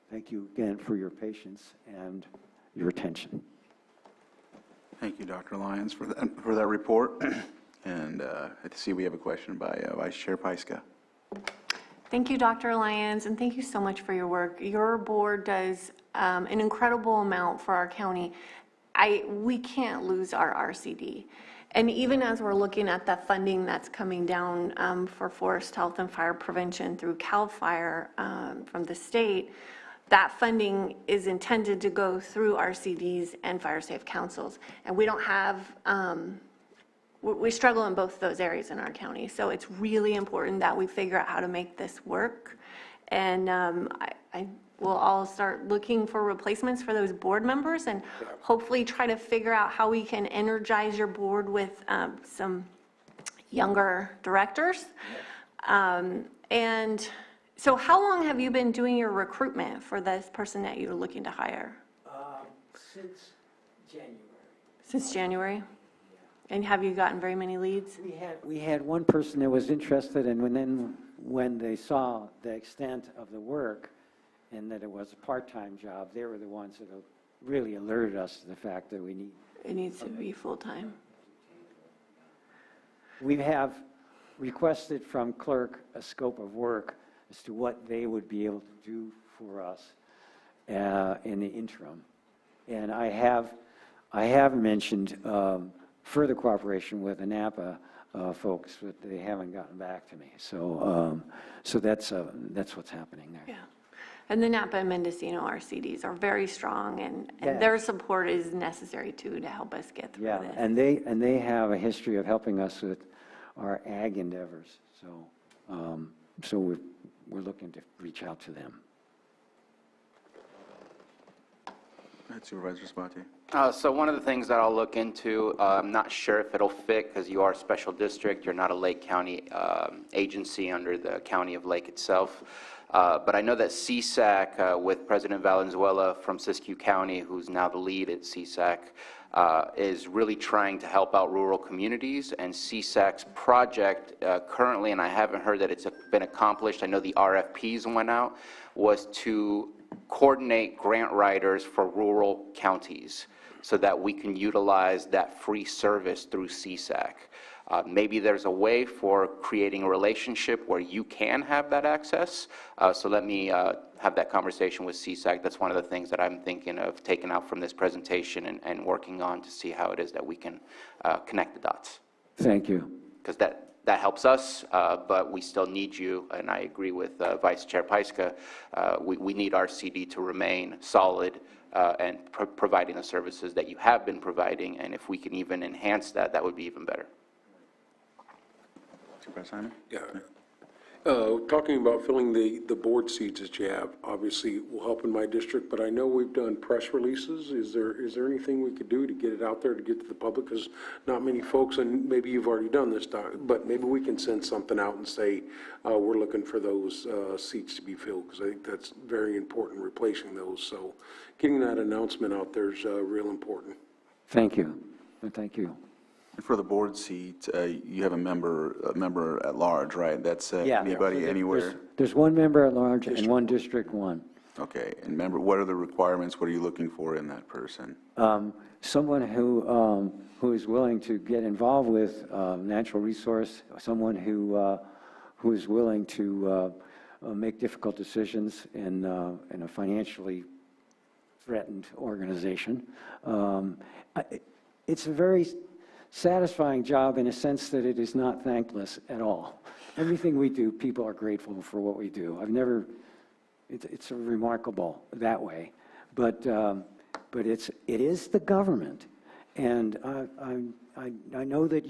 thank you again for your patience and your attention. Thank you, Dr. Lyons, for that report. And I see we have a question by Vice Chair Pyska. Thank you, Dr. Lyons, and thank you so much for your work. Your board does an incredible amount for our county. We can't lose our RCD. And even as we're looking at the funding that's coming down for forest health and fire prevention through CAL FIRE from the state, that funding is intended to go through RCDs and fire safe councils. And we don't have, we struggle in both those areas in our county. So it's really important that we figure out how to make this work. And we'll all start looking for replacements for those board members and hopefully try to figure out how we can energize your board with some younger directors. And so how long have you been doing your recruitment for this person that you're looking to hire? Since January. Since January? Yeah. And have you gotten very many leads? We had one person that was interested, and when they saw the extent of the work and that it was a part-time job, they were the ones that really alerted us to the fact that we need. It needs to be full-time. We have requested from clerk a scope of work as to what they would be able to do for us in the interim. And I have I have mentioned further cooperation with the Napa folks, but they haven't gotten back to me. So, so that's what's happening there. Yeah. And the Napa and Mendocino RCDs are very strong, and Yes. their support is necessary too to help us get through Yeah, this. and they have a history of helping us with our ag endeavors. So, so we're looking to reach out to them. Go ahead, Supervisor Spati. So one of the things that I'll look into, I'm not sure if it'll fit because you are a special district. You're not a Lake County agency under the County of Lake itself. But I know that CSAC, with President Valenzuela from Siskiyou County, who's now the lead at CSAC, is really trying to help out rural communities. And CSAC's project currently, and I haven't heard that it's been accomplished, I know the RFPs went out, was to coordinate grant writers for rural counties so that we can utilize that free service through CSAC. Maybe there's a way for creating a relationship where you can have that access. So let me have that conversation with CSAC. That's one of the things that I'm thinking of taking out from this presentation and working on to see how it is that we can connect the dots. Thank you. Because that helps us, but we still need you, and I agree with Vice Chair Pyska. We need our CD to remain solid and providing the services that you have been providing, and if we can even enhance that, that would be even better. Supervisor Simon? Yeah. Talking about filling the board seats that you have, obviously will help in my district, but I know we've done press releases. Is there anything we could do to get it out there, to get to the public? Because not many folks, and maybe you've already done this, but maybe we can send something out and say, we're looking for those seats to be filled, because I think that's very important, replacing those. So getting that announcement out there is real important. Thank you. Thank you. And for the board seat, you have a member at large, right? That's anybody, anywhere? There's one member at large and one district one. Okay, and member, what are the requirements? What are you looking for in that person? Someone who is willing to get involved with natural resource, someone who is willing to make difficult decisions in a financially threatened organization. It's a very satisfying job in a sense that it is not thankless at all. Everything we do, people are grateful for what we do. It's remarkable that way, but it is the government, and I know that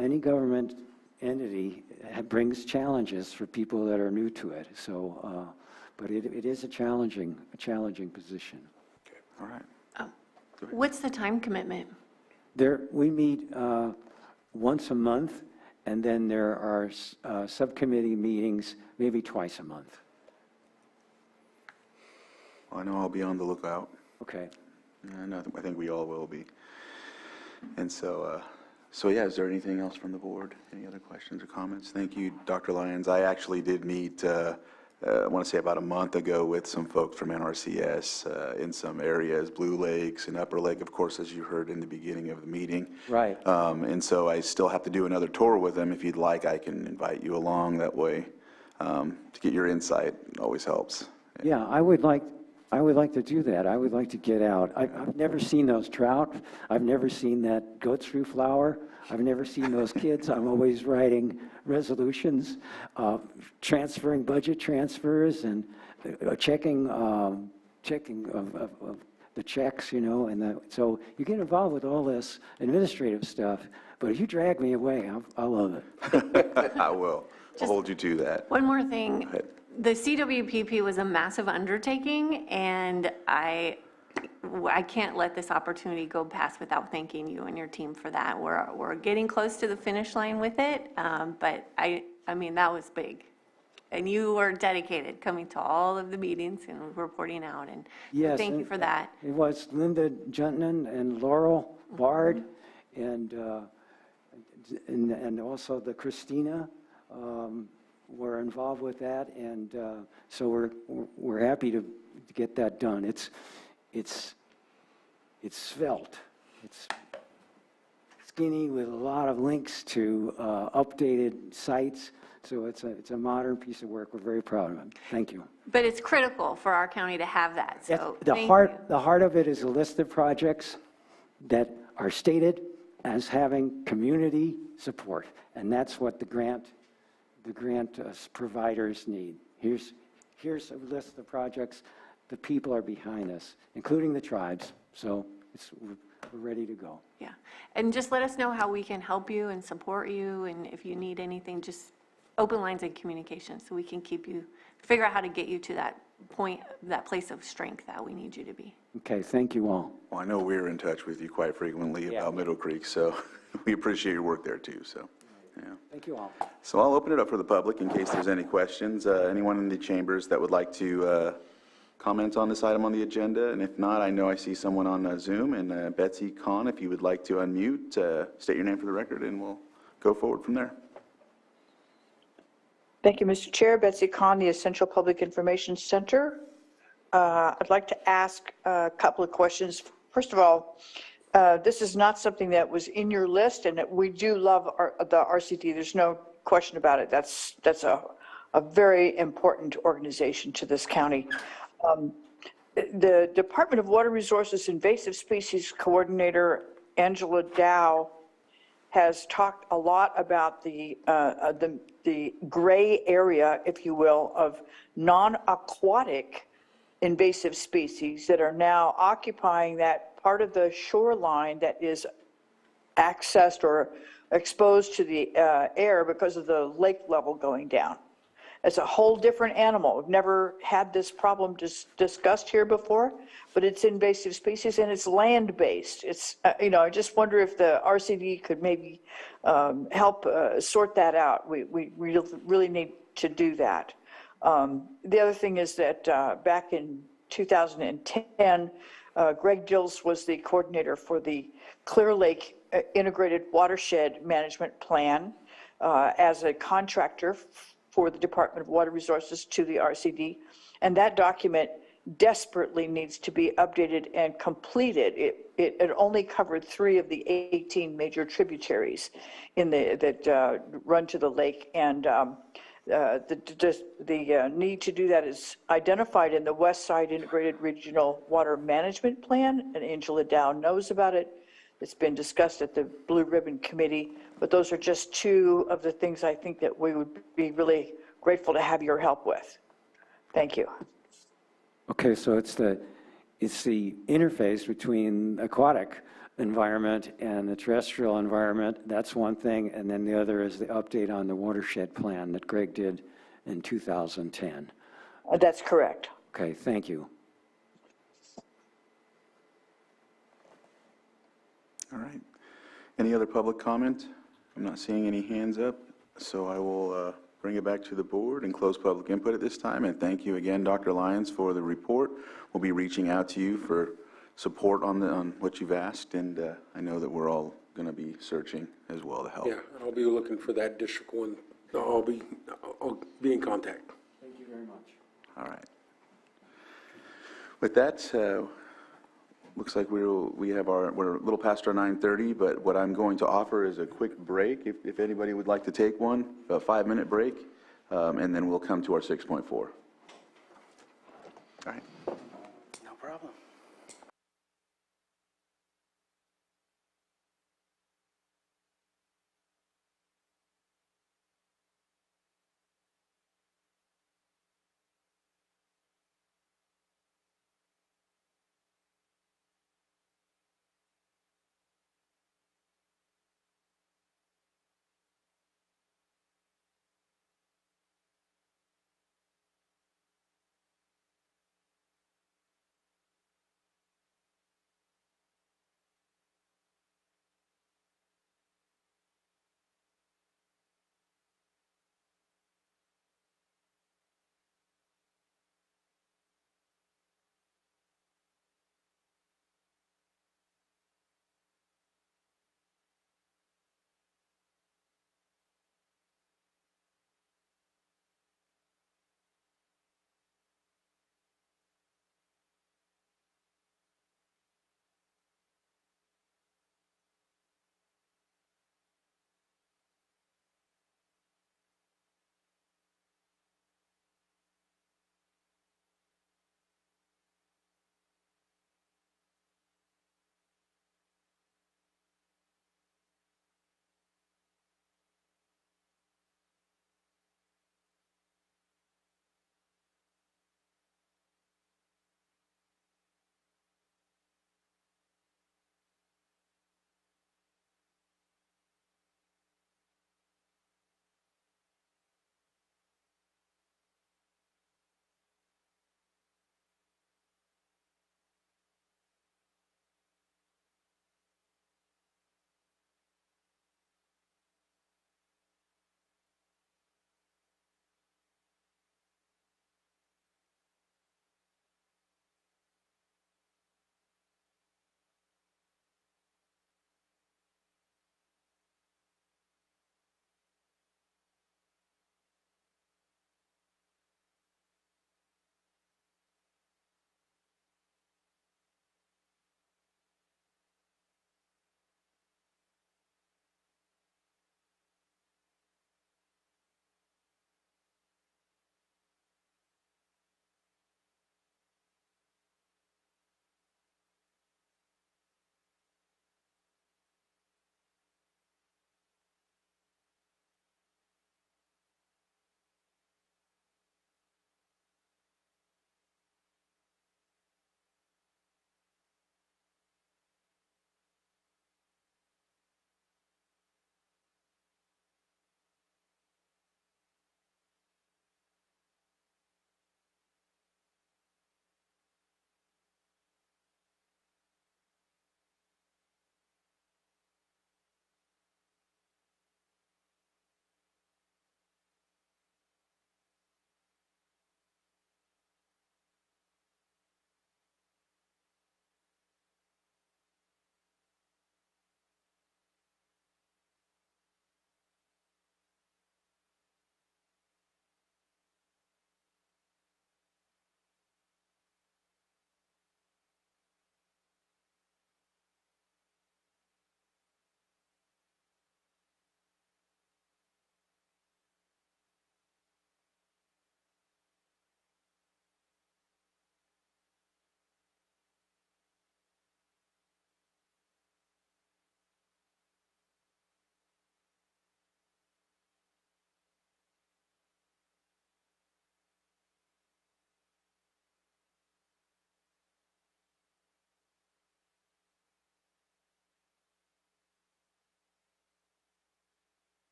any government entity brings challenges for people that are new to it. So, but it is a challenging position. Okay. All right. What's the time commitment? We meet once a month, and then there are subcommittee meetings maybe twice a month. Well, I know I'll be on the lookout. Okay. And I think we all will be. And so yeah, is there anything else from the board? Any other questions or comments? Thank you, Dr. Lyons. I actually did meet, I want to say about a month ago, with some folks from NRCS in some areas, Blue Lakes and Upper Lake, of course, as you heard in the beginning of the meeting. Right. And so I still have to do another tour with them. If you'd like, I can invite you along that way to get your insight. It always helps. Yeah, I would like to do that. I would like to get out. I've never seen those trout. I've never seen that goat's fruit flower. I've never seen those kids. I'm always writing resolutions, transferring budget transfers, and checking of the checks, and so you get involved with all this administrative stuff. But if you drag me away, I'll love it. I will. I'll hold you to that. One more thing. The CWPP was a massive undertaking, and I can't let this opportunity go past without thanking you and your team for that. We're getting close to the finish line with it, but I mean, that was big. And you were dedicated, coming to all of the meetings and reporting out, and Yes, thank you for that. It was Linda Juntnan and Laurel Bard, and also the Christina were involved with that, and so we're happy to get that done. It's svelte. It's skinny with a lot of links to updated sites. So it's a modern piece of work. We're very proud of it. Thank you. But it's critical for our county to have that, so The thank heart, you. the heart of it is a list of projects that are stated as having community support, and that's what the grant providers need. Here's a list of projects. The people are behind us, including the tribes. So we're ready to go. Yeah, and just let us know how we can help you and support you, and if you need anything, just open lines of communication so we can figure out how to get you to that point, that place of strength that we need you to be. Okay, thank you all. Well, I know we're in touch with you quite frequently about Middle Creek, so we appreciate your work there too, so, yeah. Thank you all. So I'll open it up for the public in case there's any questions. Anyone in the chambers that would like to comment on this item on the agenda? And if not, I know I see someone on Zoom, and Betsy Kahn, if you would like to unmute, state your name for the record, and we'll go forward from there. Thank you, Mr. Chair. Betsy Kahn, the Essential Public Information Center. I'd like to ask a couple of questions. First of all, this is not something that was in your list, and that we do love the RCD. There's no question about it. That's a very important organization to this county. The Department of Water Resources Invasive Species Coordinator, Angela Dow, has talked a lot about the gray area, if you will, of non-aquatic invasive species that are now occupying that part of the shoreline that is accessed or exposed to the air because of the lake level going down. It's a whole different animal. We've never had this problem discussed here before, but it's invasive species and it's land-based. It's, I just wonder if the RCD could maybe help sort that out. We really need to do that. The other thing is that back in 2010, Greg Dills was the coordinator for the Clear Lake Integrated Watershed Management Plan as a contractor for the Department of Water Resources to the RCD. And that document desperately needs to be updated and completed. It only covered 3 of the 18 major tributaries that run to the lake. And the need to do that is identified in the West Side Integrated Regional Water Management Plan, and Angela Dow knows about it. It's been discussed at the Blue Ribbon Committee, but those are just 2 of the things I think that we would be really grateful to have your help with. Thank you. Okay, so it's the interface between aquatic environment and the terrestrial environment. That's one thing, and then the other is the update on the watershed plan that Greg did in 2010. That's correct. Okay, thank you. All right. Any other public comment? I'm not seeing any hands up, so I will bring it back to the board and close public input at this time. And thank you again, Dr. Lyons, for the report. We'll be reaching out to you for support on what you've asked, and I know that we're all going to be searching as well to help. Yeah, and I'll be looking for that District 1. I'll be in contact. Thank you very much. All right. With that, looks like we're a little past our 9:30, but what I'm going to offer is a quick break, if anybody would like to take one, a 5-minute break, and then we'll come to our 6.4. All right. No problem.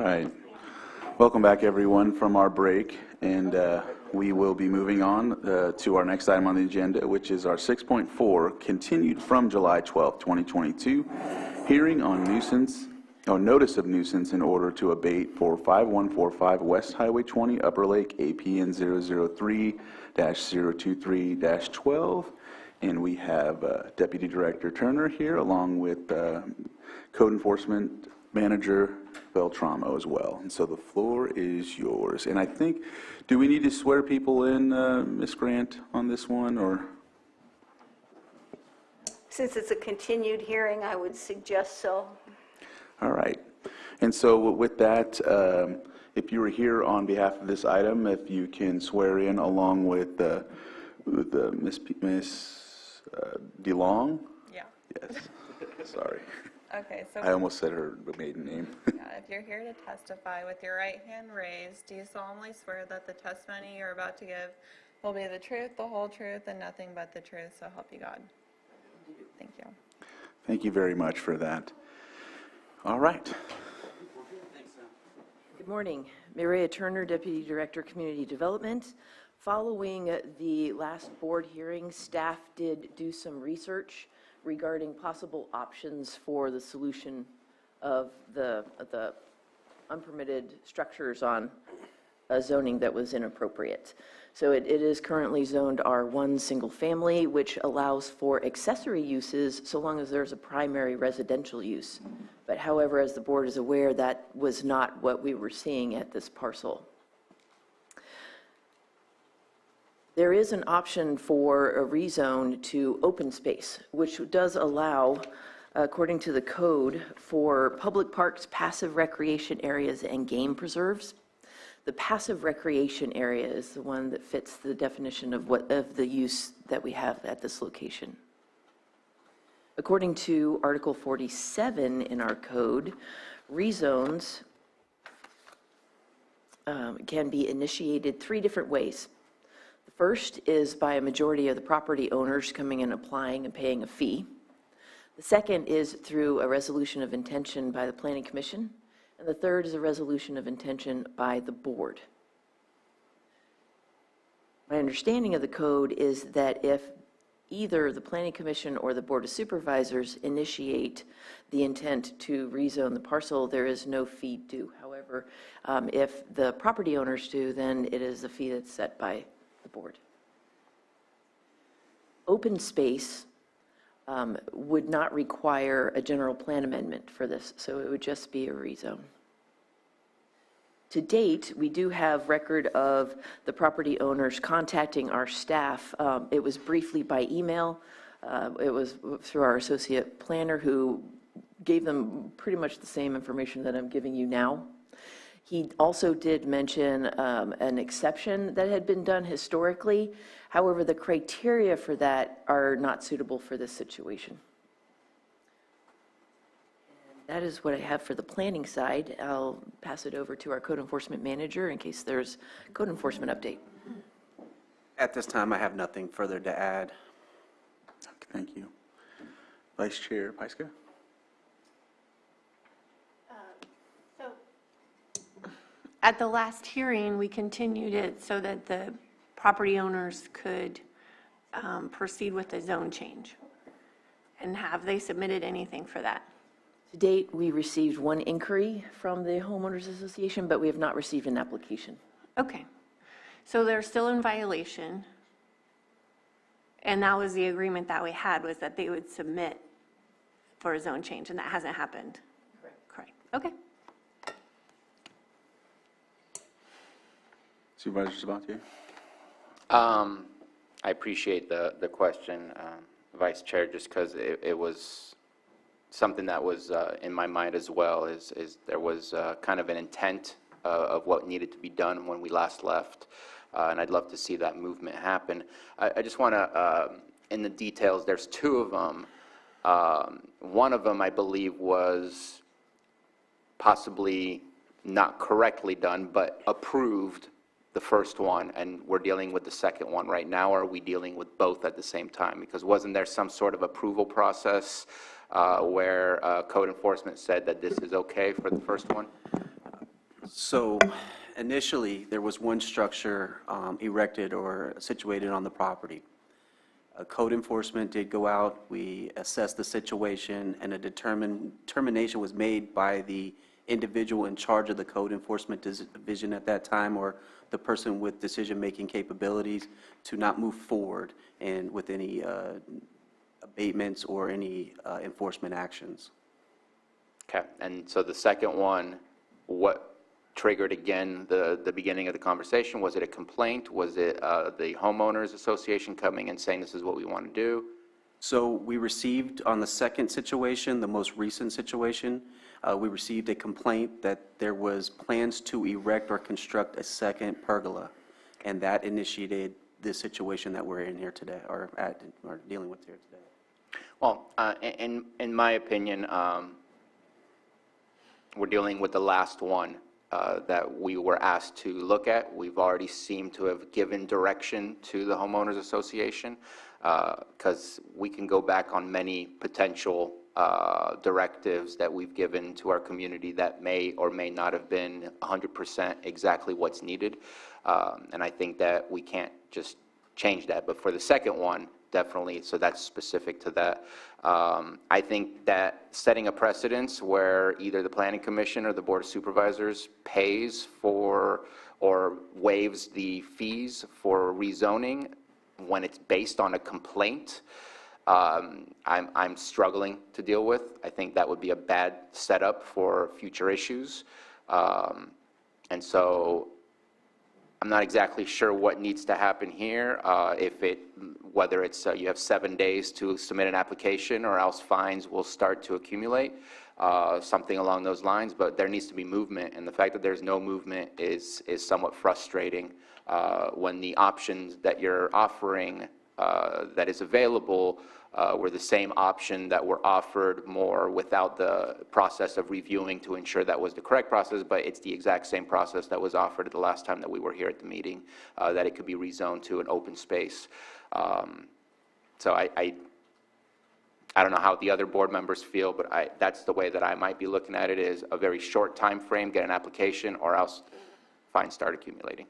right. Welcome back, everyone, from our break. And we will be moving on to our next item on the agenda, which is our 6.4, continued from July 12, 2022, hearing on notice of nuisance in order to abate for 5145 West Highway 20, Upper Lake, APN 003-023-12. And we have Deputy Director Turner here, along with Code Enforcement Manager Beltramo as well. And so the floor is yours. And I think, do we need to swear people in, Ms. Grant, on this one, or? Since it's a continued hearing, I would suggest so. All right. And so with that, if you were here on behalf of this item, if you can swear in along with Ms. DeLong? Yeah. Yes. Sorry. Okay, so I almost said her maiden name. if you're here to testify with your right hand raised, do you solemnly swear that the testimony you're about to give will be the truth, the whole truth, and nothing but the truth, so help you God? Thank you. Thank you very much for that. All right. Good morning. Mireya Turner, Deputy Director, Community Development. Following the last board hearing, staff did do some research regarding possible options for the solution of the unpermitted structures on a zoning that was inappropriate. So it is currently zoned R1 single family, which allows for accessory uses so long as there's a primary residential use. But however, as the board is aware, that was not what we were seeing at this parcel. There is an option for a rezone to open space, which does allow, according to the code, for public parks, passive recreation areas, and game preserves. The passive recreation area is the one that fits the definition of the use that we have at this location. According to Article 47 in our code, rezones can be initiated 3 different ways. The first is by a majority of the property owners coming and applying and paying a fee. The second is through a resolution of intention by the Planning Commission. And the third is a resolution of intention by the board. My understanding of the code is that if either the Planning Commission or the Board of Supervisors initiate the intent to rezone the parcel, there is no fee due. However, if the property owners do, then it is the fee that's set by the board. Open space would not require a general plan amendment for this, so it would just be a rezone. To date, we do have record of the property owners contacting our staff. It was briefly by email. It was through our associate planner, who gave them pretty much the same information that I'm giving you now. He also did mention an exception that had been done historically. However, the criteria for that are not suitable for this situation. And that is what I have for the planning side. I'll pass it over to our code enforcement manager in case there's code enforcement update. At this time, I have nothing further to add. Thank you. Vice Chair Pyska? At the last hearing, we continued it so that the property owners could proceed with the zone change. And have they submitted anything for that? To date, we received 1 inquiry from the homeowners association, but we have not received an application. Okay, so they're still in violation. And that was the agreement that we had, was that they would submit for a zone change, and that hasn't happened. Correct. Okay. Supervisor Sabatier? I appreciate the question, Vice Chair, just because it was something that was in my mind as well, is there was kind of an intent of what needed to be done when we last left, and I'd love to see that movement happen. I just want to, in the details, there's 2 of them. One of them, I believe, was possibly not correctly done, but approved, the first one, and we're dealing with the second one right now, or are we dealing with both at the same time? Because wasn't there some sort of approval process where code enforcement said that this is okay for the first one? So initially, there was one structure erected or situated on the property. Code enforcement did go out, we assessed the situation, and a determination was made by the individual in charge of the code enforcement division at that time, or the person with decision-making capabilities, to not move forward and with any abatements or any enforcement actions. Okay, and so the second one, what triggered again the beginning of the conversation? Was it a complaint? Was it the homeowners association coming and saying this is what we want to do? So we received on the second situation, the most recent situation, we received a complaint that there was plans to erect or construct a second pergola, and that initiated this situation that we're in here today, or dealing with here today. Well, in my opinion, we're dealing with the last one that we were asked to look at. We've already seemed to have given direction to the homeowners association, because we can go back on many potential directives that we've given to our community that may or may not have been 100% exactly what's needed. And I think that we can't just change that. But for the second one, definitely, so that's specific to that. I think that setting a precedence where either the Planning Commission or the Board of Supervisors pays for or waives the fees for rezoning when it's based on a complaint, I'm struggling to deal with. I think that would be a bad setup for future issues. And so I'm not exactly sure what needs to happen here, whether it's you have 7 days to submit an application or else fines will start to accumulate, something along those lines, but there needs to be movement, and the fact that there's no movement is somewhat frustrating when the options that you're offering that is available were the same option that were offered more without the process of reviewing to ensure that was the correct process, but it's the exact same process that was offered the last time that we were here at the meeting, that it could be rezoned to an open space. So I don't know how the other board members feel, but that's the way that I might be looking at it, is a very short time frame, get an application, or else fines start accumulating.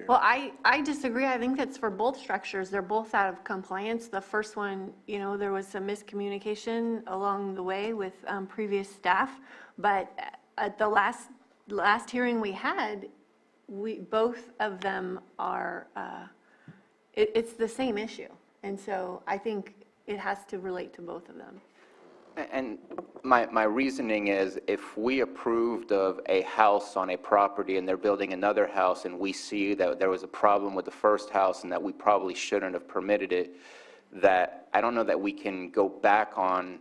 Well, I disagree. I think that's for both structures. They're both out of compliance. The first one, you know, there was some miscommunication along the way with previous staff, but at the last hearing we had, both of them are, it's the same issue. And so I think it has to relate to both of them. And my reasoning is, if we approved of a house on a property and they're building another house and we see that there was a problem with the first house and that we probably shouldn't have permitted it, that I don't know that we can go back on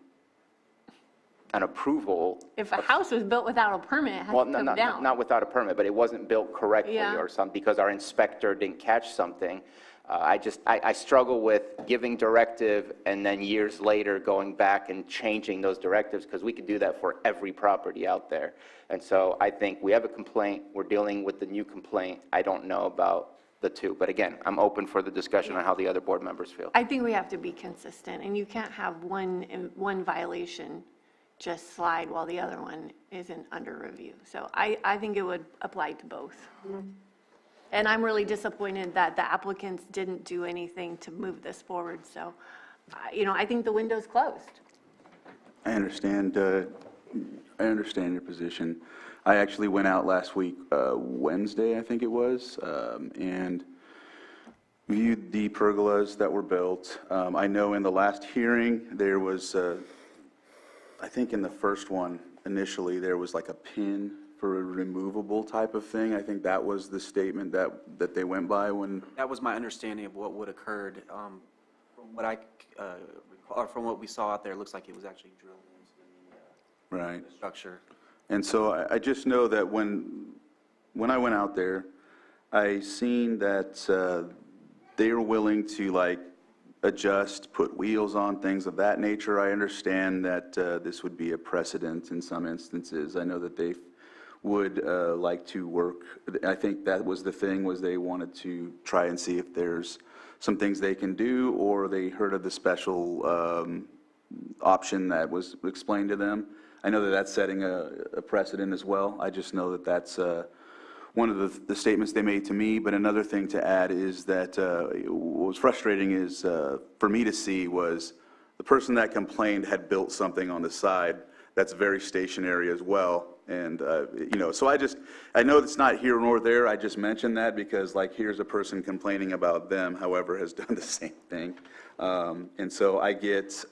an approval. If a house was built without a permit, it has to come down. Not without a permit, but it wasn't built correctly or something because our inspector didn't catch something. I struggle with giving directive and then years later going back and changing those directives, because we could do that for every property out there. And so I think we have a complaint, we're dealing with the new complaint. I don't know about the two, but again, I'm open for the discussion on how the other board members feel. I think we have to be consistent, and you can't have one violation just slide while the other one isn't under review. So I think it would apply to both. And I'm really disappointed that the applicants didn't do anything to move this forward. So, you know, I think the window's closed. I understand your position. I actually went out last week, Wednesday, I think it was, and viewed the pergolas that were built. I know in the last hearing, there was, I think in the first one, initially, there was like a pin for a removable type of thing. I think that was the statement that they went by when... That was my understanding of what would occurred. From what I recall, from what we saw out there, it looks like it was actually drilled into the structure. And so I just know that when I went out there, I seen that they were willing to like adjust, put wheels on, things of that nature. I understand that this would be a precedent in some instances. I know that they would like to work. I think that was the thing, was they wanted to try and see if there's some things they can do, or they heard of the special option that was explained to them. I know that that's setting a precedent as well. I just know that that's one of the statements they made to me. But another thing to add is that what was frustrating is for me to see was the person that complained had built something on the side that's very stationary as well. And, so I know it's not here nor there. I just mentioned that because, like, here's a person complaining about them, however, has done the same thing. And so I get,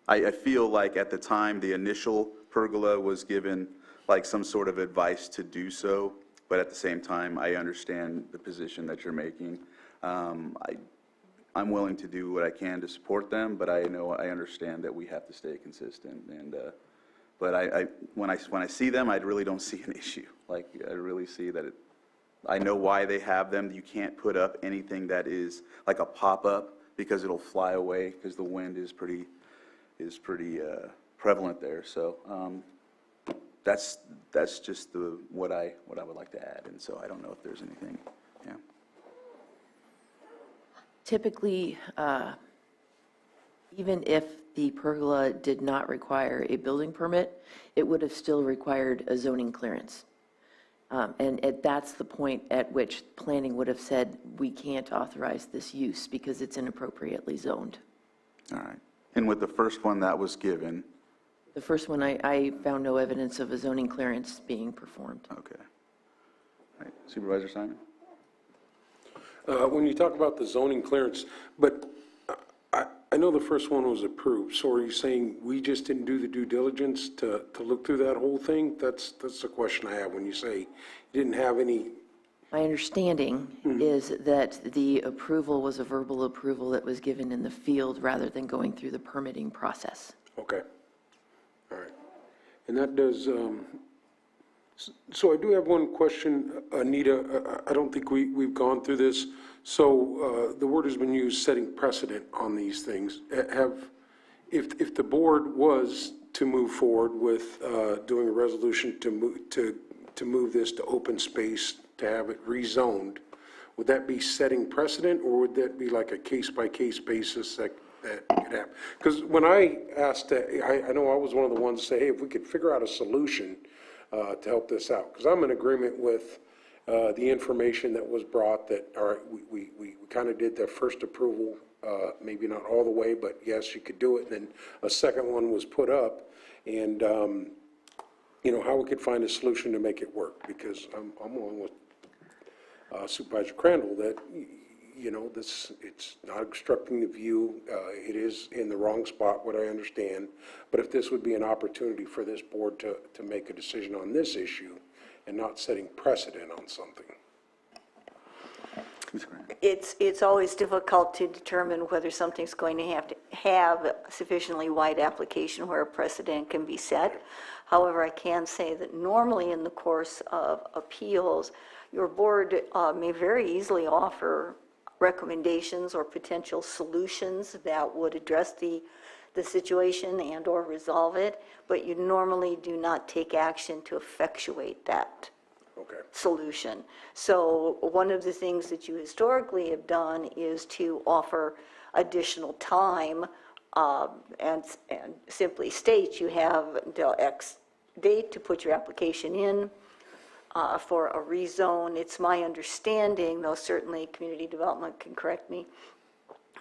I feel like at the time the initial pergola was given like some sort of advice to do so, but at the same time, I understand the position that you're making. I'm willing to do what I can to support them, but I understand that we have to stay consistent. And but when I see them, I really don't see an issue. Like, I really see that I know why they have them. You can't put up anything that is like a pop-up because it'll fly away because the wind is pretty prevalent there. So that's just what I would like to add. And so I don't know if there's anything. Yeah. Typically, even if the pergola did not require a building permit, it would have still required a zoning clearance. And that's the point at which planning would have said, we can't authorize this use because it's inappropriately zoned. All right. And with the first one that was given? The first one, I found no evidence of a zoning clearance being performed. Okay. All right. Supervisor Simon? When you talk about the zoning clearance, but I know the first one was approved, so are you saying we just didn't do the due diligence to look through that whole thing? That's the question I have when you say you didn't have any. My understanding is that the approval was a verbal approval that was given in the field rather than going through the permitting process. Okay. All right. And that does, so I do have one question, Anita. I don't think we've gone through this. So the word has been used, setting precedent on these things. If the board was to move forward with doing a resolution to move this to open space, to have it rezoned, would that be setting precedent, or would that be like a case-by-case basis that could happen? Because when I asked, I know I was one of the ones to say, hey, if we could figure out a solution to help this out, because I'm in agreement with the information that was brought that, all right, we kind of did the first approval, maybe not all the way, but yes, you could do it. And then a second one was put up, and how we could find a solution to make it work, because I'm along with Supervisor Crandall that, it's not obstructing the view. It is in the wrong spot, what I understand. But if this would be an opportunity for this board to make a decision on this issue and not setting precedent on something. It's always difficult to determine whether something's going to have a sufficiently wide application where a precedent can be set. However, I can say that normally in the course of appeals, your board may very easily offer recommendations or potential solutions that would address the situation and or resolve it, but you normally do not take action to effectuate that solution. So one of the things that you historically have done is to offer additional time and simply state you have until X date to put your application in for a rezone. It's my understanding, though certainly community development can correct me,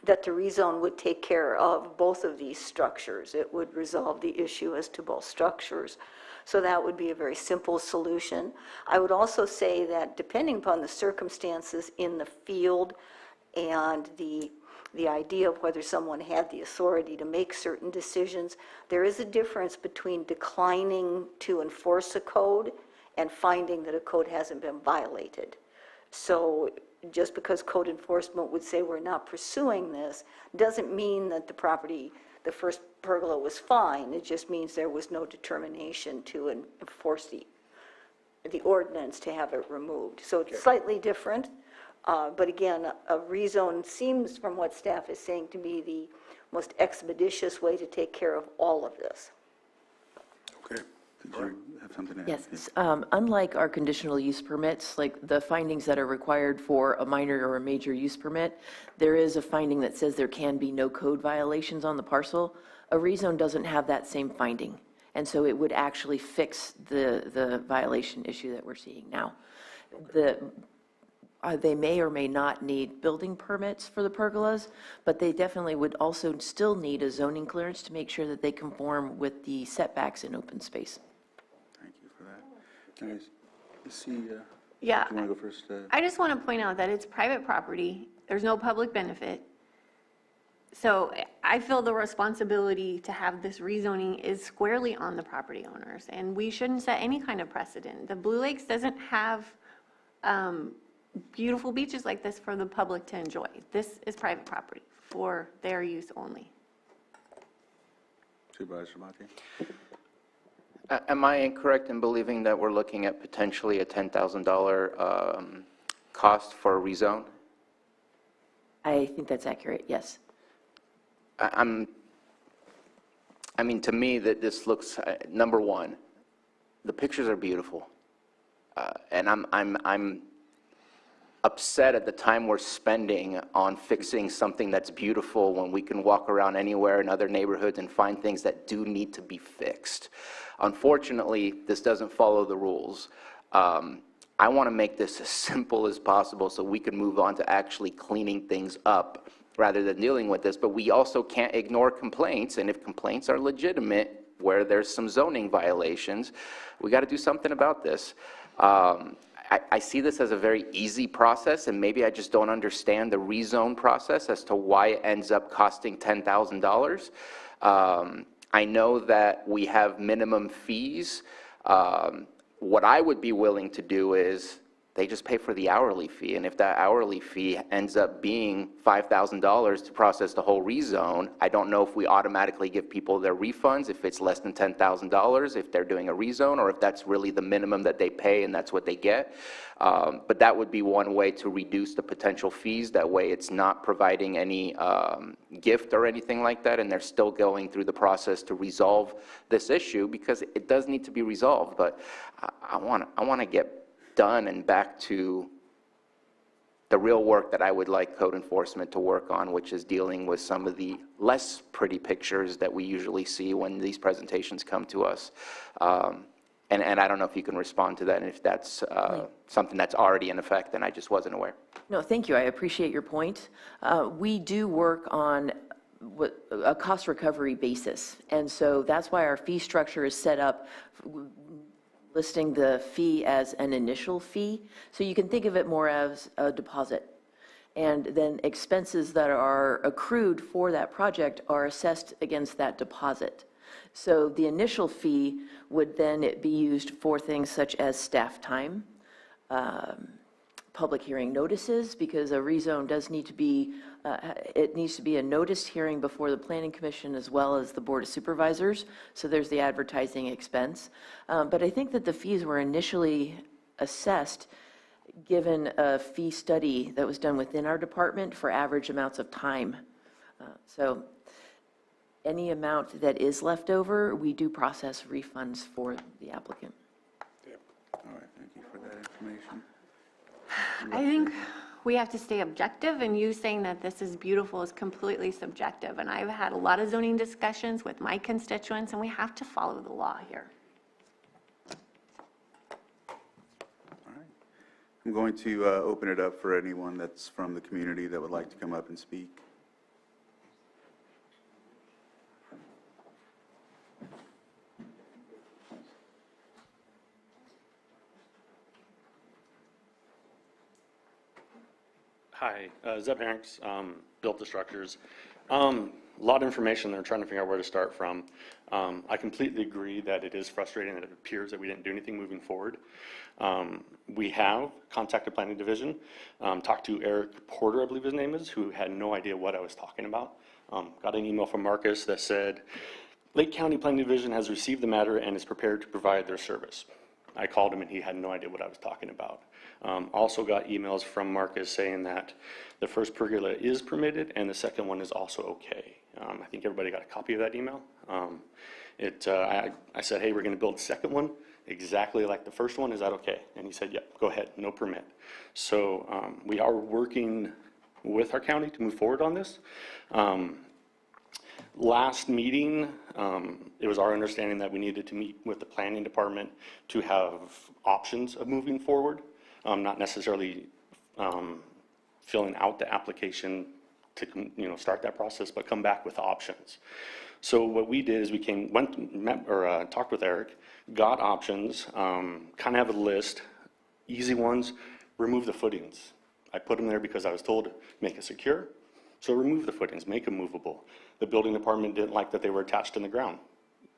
that the rezone would take care of both of these structures. It would resolve the issue as to both structures. So that would be a very simple solution. I would also say that depending upon the circumstances in the field and the idea of whether someone had the authority to make certain decisions, there is a difference between declining to enforce a code and finding that a code hasn't been violated. So just because code enforcement would say we're not pursuing this doesn't mean that the first pergola was fine. It just means there was no determination to enforce the ordinance to have it removed. So it's slightly different, but again, a rezone seems, from what staff is saying, to be the most expeditious way to take care of all of this. Okay. Did you have something to add? Yes, unlike our conditional use permits, like the findings that are required for a minor or a major use permit, there is a finding that says there can be no code violations on the parcel. A rezone doesn't have that same finding, And so it would actually fix the violation issue that we're seeing now. They may or may not need building permits for the pergolas, but they definitely would also still need a zoning clearance to make sure that they conform with the setbacks in open space. Thank you for that. Can I see, Yeah. do you want to go first? I just want to point out that it's private property. There's no public benefit. So I feel the responsibility to have this rezoning is squarely on the property owners, and we shouldn't set any kind of precedent. The Blue Lakes doesn't have beautiful beaches like this for the public to enjoy. This is private property for their use only. Supervisor Mate? Am I incorrect in believing that we're looking at potentially a $10,000 cost for a rezone? I think that's accurate, yes. I mean, to me, that this looks, number one, the pictures are beautiful. And I'm upset at the time we're spending on fixing something that's beautiful when we can walk around anywhere in other neighborhoods and find things that do need to be fixed. Unfortunately, this doesn't follow the rules. I want to make this as simple as possible so we can move on to actually cleaning things up rather than dealing with this, but we also can't ignore complaints, and if complaints are legitimate, where there's some zoning violations, we got to do something about this. I see this as a very easy process, and maybe I just don't understand the rezone process as to why it ends up costing $10,000. I know that we have minimum fees. What I would be willing to do is they just pay for the hourly fee, and if that hourly fee ends up being $5,000 to process the whole rezone, I don't know if we automatically give people their refunds if it's less than $10,000, if they're doing a rezone, or if that's really the minimum that they pay and that's what they get. But that would be one way to reduce the potential fees. That way it's not providing any gift or anything like that, and they're still going through the process to resolve this issue, because it does need to be resolved. But I want to get done and back to the real work that I would like code enforcement to work on, which is dealing with some of the less pretty pictures that we usually see when these presentations come to us. And I don't know if you can respond to that, and if that's something that's already in effect, and I just wasn't aware. No, thank you. I appreciate your point. We do work on a cost recovery basis, and so that's why our fee structure is set up listing the fee as an initial fee. So you can think of it more as a deposit. And then expenses that are accrued for that project are assessed against that deposit. So the initial fee would then be used for things such as staff time, public hearing notices, because a rezone does need to be, it needs to be a noticed hearing before the Planning Commission as well as the Board of Supervisors. So there's the advertising expense. But I think that the fees were initially assessed given a fee study that was done within our department for average amounts of time. So any amount that is left over, we do process refunds for the applicant. All right, thank you for that information. I think we have to stay objective, and you saying that this is beautiful is completely subjective. And I've had a lot of zoning discussions with my constituents, and we have to follow the law here. All right. I'm going to open it up for anyone that's from the community that would like to come up and speak. Hi, Zeb Hanks, built the structures. A lot of information there, trying to figure out where to start from. I completely agree that it is frustrating that it appears that we didn't do anything moving forward. We have contacted Planning Division, talked to Eric Porter, I believe his name is, who had no idea what I was talking about. Got an email from Marcus that said, Lake County Planning Division has received the matter and is prepared to provide their service. I called him and he had no idea what I was talking about. Also got emails from Marcus saying that the first pergola is permitted and the second one is also okay. I think everybody got a copy of that email. I said, hey, we're going to build the second one exactly like the first one. Is that okay? And he said, yep, go ahead, no permit. So we are working with our county to move forward on this. Last meeting, it was our understanding that we needed to meet with the planning department to have options of moving forward, not necessarily filling out the application to start that process, but come back with options. So what we did is we talked with Eric, got options, kind of have a list, easy ones, remove the footings. I put them there because I was told make it secure, so remove the footings, make them movable. The building department didn't like that they were attached in the ground.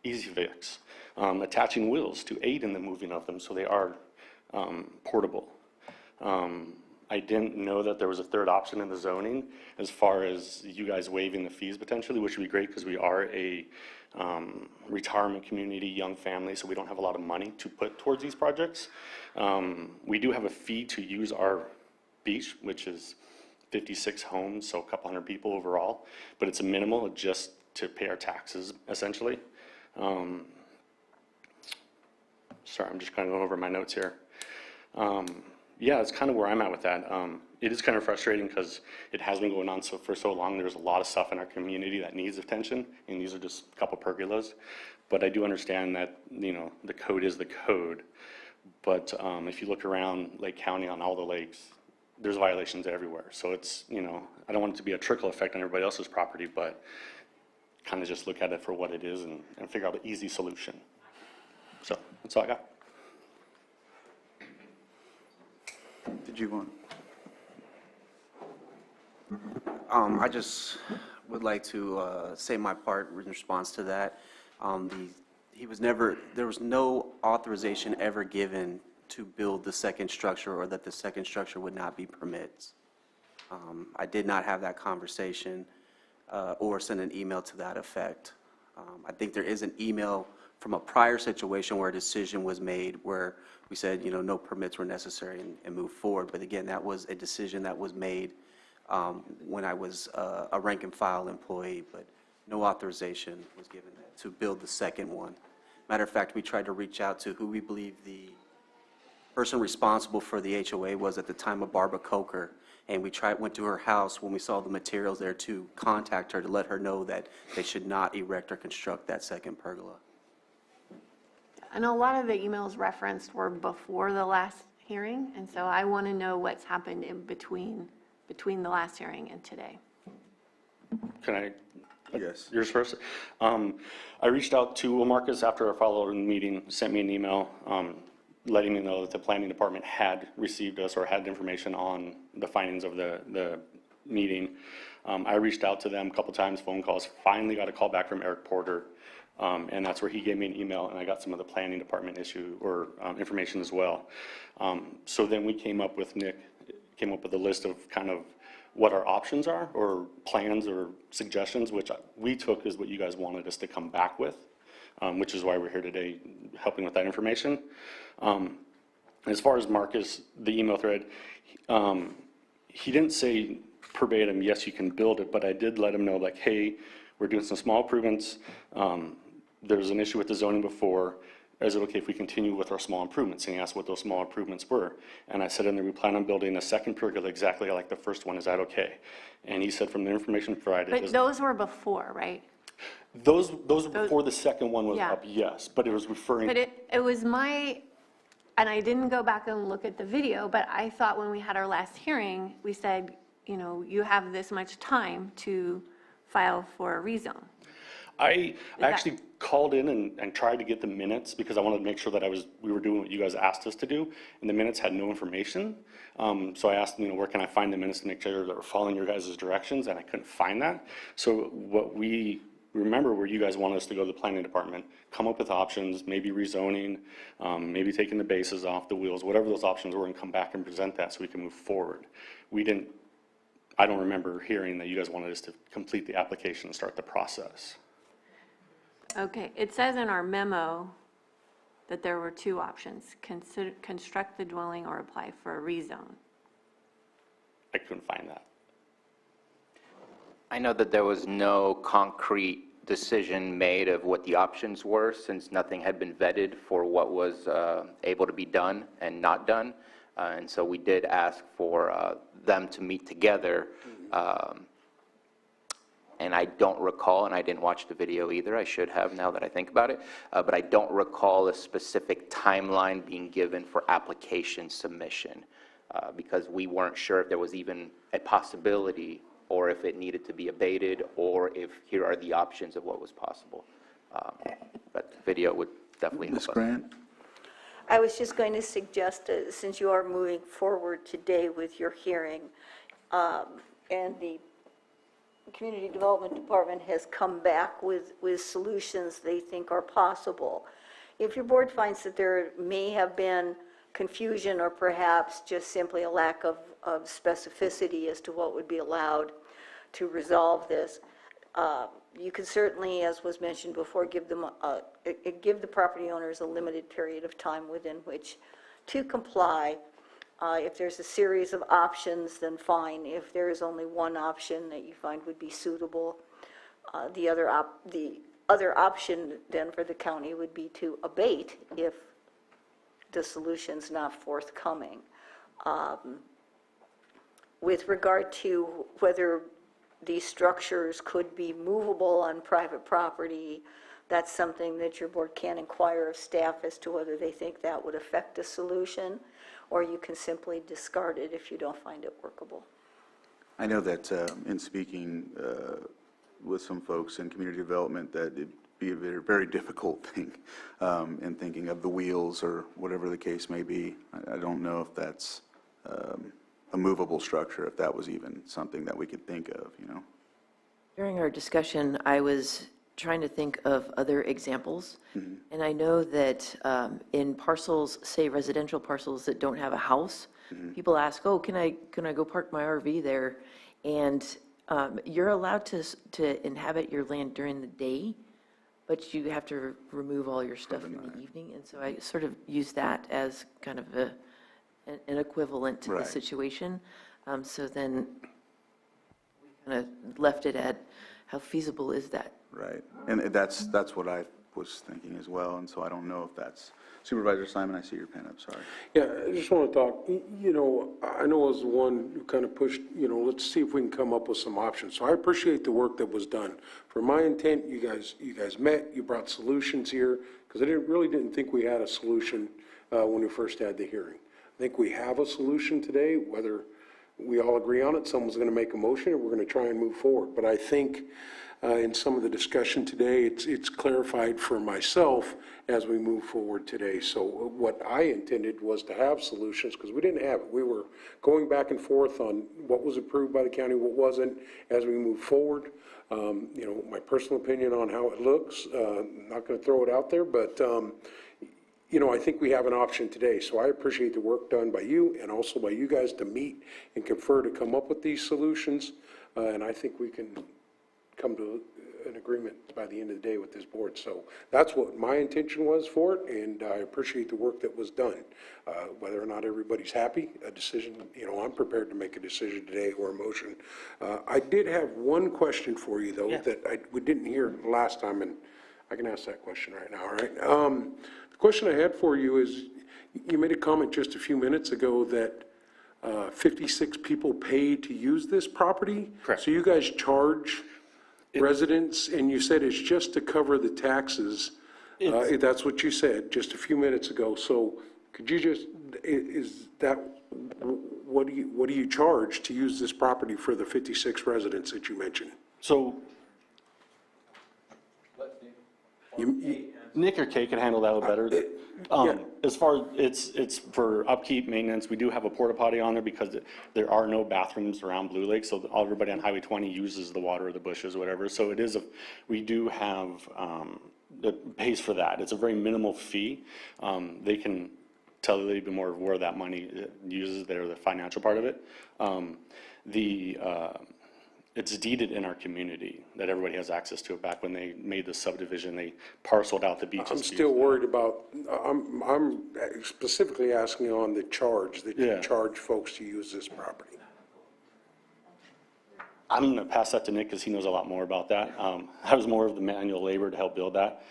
Easy fix. Attaching wheels to aid in the moving of them so they are portable. I didn't know that there was a third option in the zoning as far as you guys waiving the fees potentially, which would be great because we are a retirement community, young family, so we don't have a lot of money to put towards these projects. We do have a fee to use our beach, which is 56 homes, so a couple hundred people overall, but it's a minimal just to pay our taxes essentially. Sorry, I'm just kind of going over my notes here. Yeah, it's kind of where I'm at with that. It is kind of frustrating because it has been going on for so long. There's a lot of stuff in our community that needs attention, and these are just a couple pergolas. But I do understand that, the code is the code. But if you look around Lake County on all the lakes, there's violations everywhere. So it's, I don't want it to be a trickle effect on everybody else's property, but kind of just look at it for what it is and figure out an easy solution. So that's all I got. Did you want? I just would like to say my part in response to that. There was no authorization ever given to build the second structure or that the second structure would not be permits. I did not have that conversation or send an email to that effect. I think there is an email from a prior situation where a decision was made where we said, no permits were necessary and move forward. But again, that was a decision that was made when I was a rank and file employee, but no authorization was given to build the second one. Matter of fact, we tried to reach out to who we believe the person responsible for the HOA was at the time, of Barbara Coker, and we went to her house when we saw the materials there to contact her to let her know that they should not erect or construct that second pergola. And a lot of the emails referenced were before the last hearing, and so I want to know what's happened in between the last hearing and today. Can I? Yes. Yours first. I reached out to Marcus after our follow-up meeting, sent me an email letting me know that the planning department had received us or had information on the findings of the meeting. I reached out to them a couple times, phone calls, finally got a call back from Eric Porter. And that's where he gave me an email, and I got some of the planning department information as well. So then we Nick came up with a list of kind of what our options are, or plans or suggestions, which we took as what you guys wanted us to come back with, which is why we're here today helping with that information. As far as Marcus, the email thread, he didn't say verbatim, yes, you can build it, but I did let him know, like, hey, we're doing some small improvements. There's an issue with the zoning before. Is it okay if we continue with our small improvements? And he asked what those small improvements were. And I said, and then we plan on building a second pergola exactly like the first one. Is that okay? And he said, from the information provided. But those were before, right? Those were before the second one was up, yes. But it was referring. But it was and I didn't go back and look at the video, but I thought when we had our last hearing, we said, you have this much time to file for a rezone. I actually called in and tried to get the minutes because I wanted to make sure that we were doing what you guys asked us to do, and the minutes had no information. So I asked, where can I find the minutes to make sure that we're following your guys' directions, and I couldn't find that. So what we remember where you guys wanted us to go to the planning department, come up with options, maybe rezoning, maybe taking the bases off the wheels, whatever those options were, and come back and present that so we can move forward. I don't remember hearing that you guys wanted us to complete the application and start the process. Okay, it says in our memo that there were two options: construct the dwelling or apply for a rezone. I couldn't find that. I know that there was no concrete decision made of what the options were, since nothing had been vetted for what was able to be done and not done. And so we did ask for them to meet together and I don't recall, and I didn't watch the video either, I should have now that I think about it, but I don't recall a specific timeline being given for application submission, because we weren't sure if there was even a possibility or if it needed to be abated, or if here are the options of what was possible. But video would definitely help us. Ms. Grant? I was just going to suggest, since you are moving forward today with your hearing, and the Community Development Department has come back with solutions they think are possible, if your board finds that there may have been confusion or perhaps just simply a lack of specificity as to what would be allowed to resolve this, you can certainly, as was mentioned before, give the property owners a limited period of time within which to comply. If there's a series of options, then fine. If there is only one option that you find would be suitable, the other option then for the county would be to abate if the solution's not forthcoming. With regard to whether these structures could be movable on private property, that's something that your board can inquire of staff as to whether they think that would affect a solution, or you can simply discard it if you don't find it workable. I know that in speaking with some folks in community development, that it'd be a very, very difficult thing in thinking of the wheels or whatever the case may be. I don't know if that's a movable structure, if that was even something that we could think of, you know. During our discussion, I was trying to think of other examples, and I know that in parcels, say residential parcels that don't have a house, people ask, oh, can I go park my RV there? And you're allowed to inhabit your land during the day, but you have to remove all your stuff in the evening. And so I sort of use that as kind of an equivalent to the situation. So then we kind of left it at how feasible is that? Right, and that's what I was thinking as well, and so I don't know if that's, Supervisor Simon, I see your pen up, sorry. Yeah, I just want to talk, you know, I know I was the one who kind of pushed, you know, let's see if we can come up with some options. So I appreciate the work that was done. For my intent, you guys met, you brought solutions here, because I really didn't think we had a solution when we first had the hearing. I think we have a solution today, whether we all agree on it, someone's going to make a motion, and we're going to try and move forward. But I think in some of the discussion today, it's clarified for myself as we move forward today. So what I intended was to have solutions, because we didn't have it. We were going back and forth on what was approved by the county, what wasn't, as we move forward. You know, my personal opinion on how it looks, I'm not going to throw it out there, but you know, I think we have an option today. So I appreciate the work done by you and also by you guys to meet and confer to come up with these solutions. And I think we can come to an agreement by the end of the day with this board. So that's what my intention was for it, and I appreciate the work that was done. Whether or not everybody's happy, a decision, you know, I'm prepared to make a decision today or a motion. I did have one question for you, though, that we didn't hear last time, and I can ask that question right now, all right? The question I had for you is, you made a comment just a few minutes ago that 56 people pay to use this property? Correct. So you guys charge residents, and you said it's just to cover the taxes. That's what you said just a few minutes ago. So could you just, is that, what do you charge to use this property for the 56 residents that you mentioned? So Nick or Kay can handle that a little better. As far as it's for upkeep, maintenance, we do have a porta potty on there because there are no bathrooms around Blue Lake, so everybody on Highway 20 uses the water or the bushes or whatever. So it is we do have that pays for that. It's a very minimal fee. They can tell you a little bit more of where that money uses there, the financial part of it. It's deeded in our community that everybody has access to it. Back when they made the subdivision, they parceled out the beaches. I'm still worried about, I'm specifically asking on the charge that you charge folks to use this property. I'm going to pass that to Nick because he knows a lot more about that. I was more of the manual labor to help build that.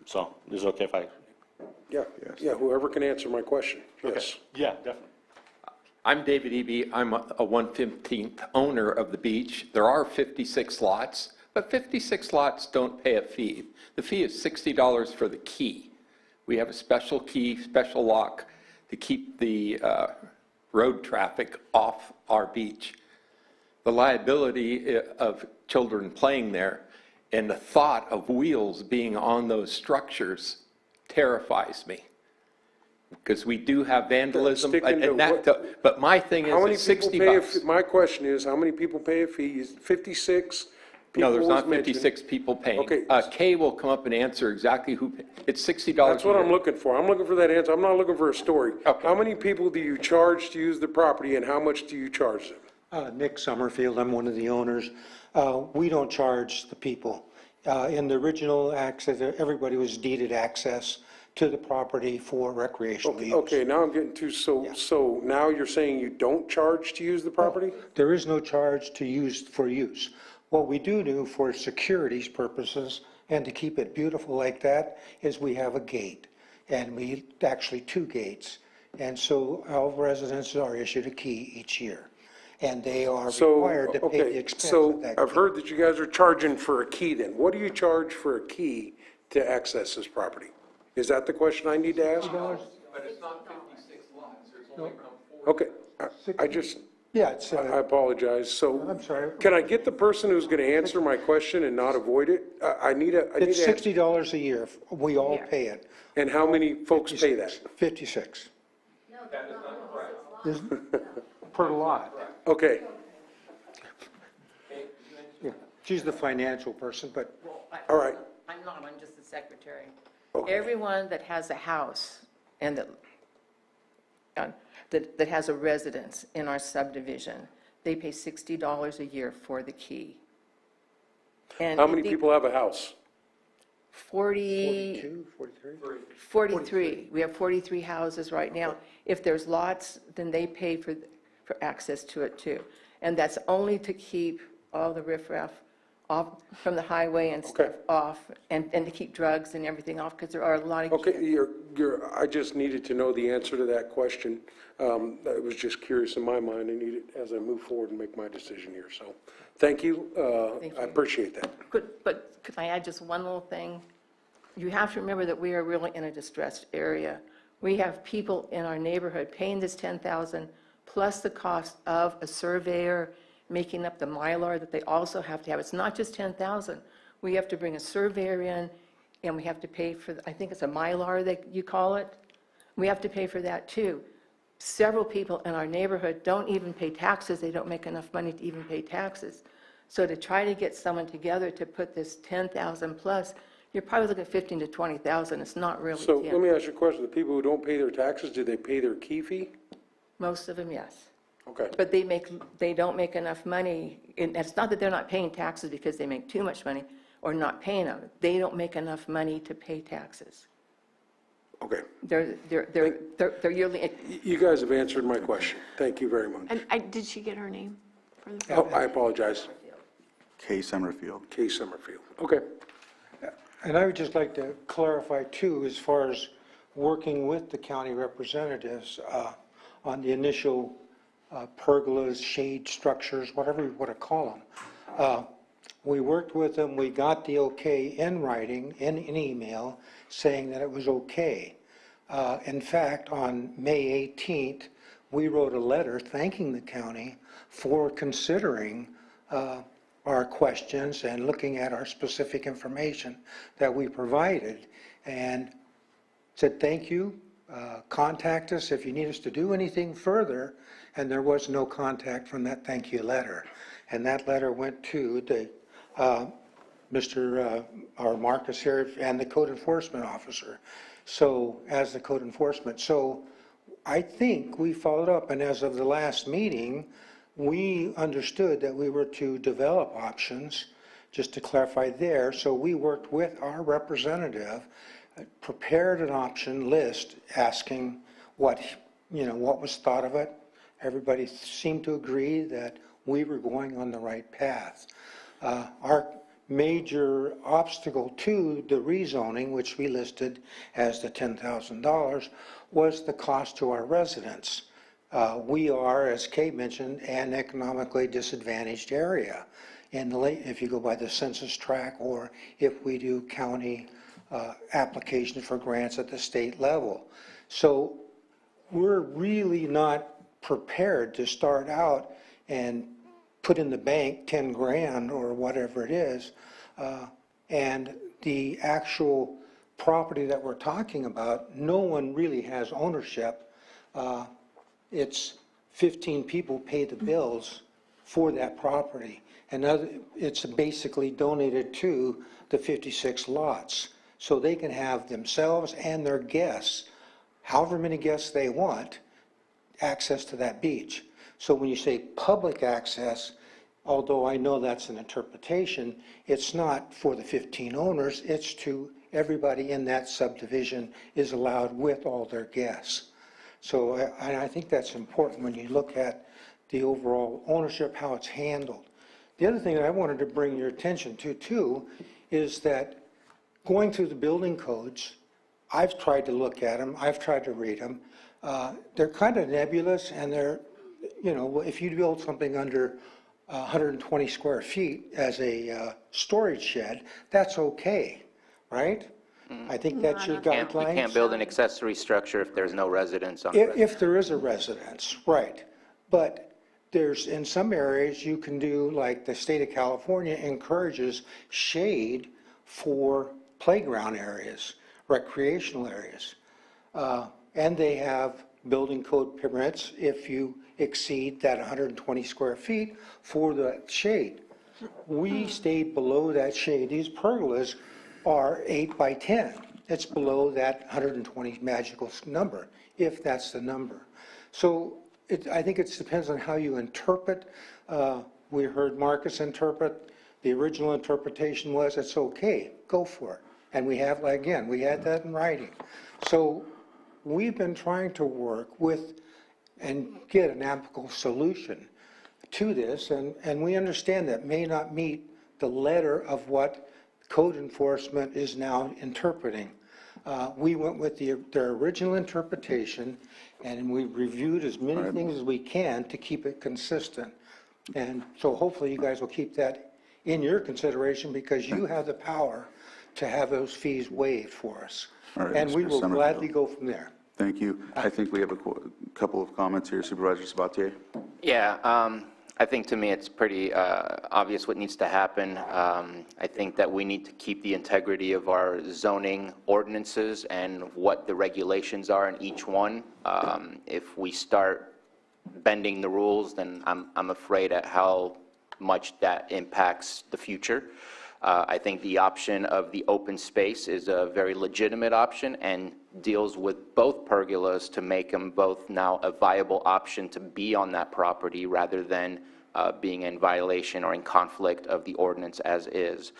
So is it okay if I? Yeah, whoever can answer my question, yes. Okay. Yeah, definitely. I'm David Eby. I'm a 1/15th owner of the beach. There are 56 lots, but 56 lots don't pay a fee. The fee is $60 for the key. We have a special key, special lock to keep the road traffic off our beach. The liability of children playing there and the thought of wheels being on those structures terrifies me. Because we do have vandalism, but my thing is it's 60 bucks. My question is, how many people pay a fee? Is it 56? No, there's not mentioned. 56 people paying. Okay. Kay will come up and answer exactly who, it's $60. That's what I'm looking for. I'm looking for that answer. I'm not looking for a story. Okay. How many people do you charge to use the property, and how much do you charge them? Nick Summerfield, I'm one of the owners. We don't charge the people. In the original access, everybody was deeded access to the property for recreational use. Okay, now I'm getting to, so now you're saying you don't charge to use the property? There is no charge to use for use. What we do for security's purposes and to keep it beautiful like that is we have a gate, and we actually 2 gates. And so all residents are issued a key each year, and they are required to pay the expense of that So I've key. heard that you guys are charging for a key then. What do you charge for a key to access this property? Is that the question I need to ask? But it's not 56 lots, there's only around 4. Okay, I just, Yeah, it's, I apologize. So I'm sorry. can I get the person who's going to answer my question and not avoid it? I need It's to. $60 a year. We all pay it. And how many folks pay that? 56. That is not correct. Per lot. Okay. Yeah. She's the financial person, but. All right. I'm not, I'm just the secretary. Okay. Everyone that has a house and that has a residence in our subdivision, they pay $60 a year for the key. And How many people have a house? 42, 43? 43. We have 43 houses right now. If there's lots, then they pay for access to it too. And that's only to keep all the riffraff off from the highway and stuff off, and to keep drugs and everything off, because there are a lot of kids. Okay, I just needed to know the answer to that question. I was just curious in my mind. I need it as I move forward and make my decision here. So, thank you. I appreciate that. But could I add just one little thing? You have to remember that we are really in a distressed area. We have people in our neighborhood paying this $10,000 plus the cost of a surveyor making up the Mylar that they also have to have. It's not just $10,000. We have to bring a surveyor in, and we have to pay for, I think it's a Mylar that you call it. We have to pay for that too. Several people in our neighborhood don't even pay taxes. They don't make enough money to even pay taxes. So to try to get someone together to put this $10,000 plus, you're probably looking at $15,000 to $20,000. It's not really So 10. let me ask you a question. The people who don't pay their taxes, do they pay their key fee? Most of them, yes. Okay. But they don't make enough money. And it's not that they're not paying taxes because they make too much money or not paying them. They don't make enough money to pay taxes. Okay. They're yearly. You guys have answered my question. Thank you very much. And did she get her name? For the Oh, I apologize. Kay Summerfield. Kay Summerfield. Okay. And I would just like to clarify too, as far as working with the county representatives on the initial pergolas, shade structures, whatever you want to call them. We worked with them, we got the okay in writing, in an email, saying that it was okay. In fact, on May 18th, we wrote a letter thanking the county for considering our questions and looking at our specific information that we provided, and said thank you, contact us if you need us to do anything further, and there was no contact from that thank you letter. And that letter went to the our Marcus here and the code enforcement officer. So as the code enforcement, so I think we followed up, and as of the last meeting, we understood that we were to develop options, just to clarify there. So we worked with our representative, prepared an option list asking what was thought of it. Everybody seemed to agree that we were going on the right path. Our major obstacle to the rezoning, which we listed as the $10,000, was the cost to our residents. We are, as Kay mentioned, an economically disadvantaged area. In the if you go by the census tract, or if we do county applications for grants at the state level. So we're really not prepared to start out and put in the bank 10 grand or whatever it is. And the actual property that we're talking about, no one really has ownership. It's 15 people pay the bills for that property. And it's basically donated to the 56 lots. So they can have themselves and their guests, however many guests they want, access to that beach. So when you say public access, although I know that's an interpretation, it's not for the 15 owners, it's to everybody in that subdivision is allowed with all their guests. So I think that's important when you look at the overall ownership, how it's handled. The other thing that I wanted to bring your attention to too is that going through the building codes, I've tried to look at them, I've tried to read them. They're kind of nebulous, and they're, you know, if you build something under 120 square feet as a storage shed, that's okay, right? I think that's your guidelines. You can't build an accessory structure if there's no residence on it. If there is a residence, right. But there's, in some areas, you can do, like the state of California encourages shade for playground areas, recreational areas. And they have building code permits if you exceed that 120 square feet for the shade. We stayed below that shade. These pergolas are 8 by 10. It's below that 120 magical number, if that's the number. So I think it depends on how you interpret. We heard Marcus interpret. The original interpretation was it's okay, go for it. And we have, again, we had that in writing. So we've been trying to work with and get an applicable solution to this, and we understand that may not meet the letter of what code enforcement is now interpreting. We went with their original interpretation, and we reviewed as many things as we can to keep it consistent. And so hopefully you guys will keep that in your consideration, because you have the power to have those fees waived for us. And we will gladly go from there. Thank you. I think we have a couple of comments here. Supervisor Sabatier? Yeah, I think to me it's pretty obvious what needs to happen. I think that we need to keep the integrity of our zoning ordinances and what the regulations are in each one. If we start bending the rules, then I'm afraid at how much that impacts the future. I think the option of the open space is a very legitimate option and deals with both pergolas to make them both now a viable option to be on that property rather than being in violation or in conflict of the ordinance as is.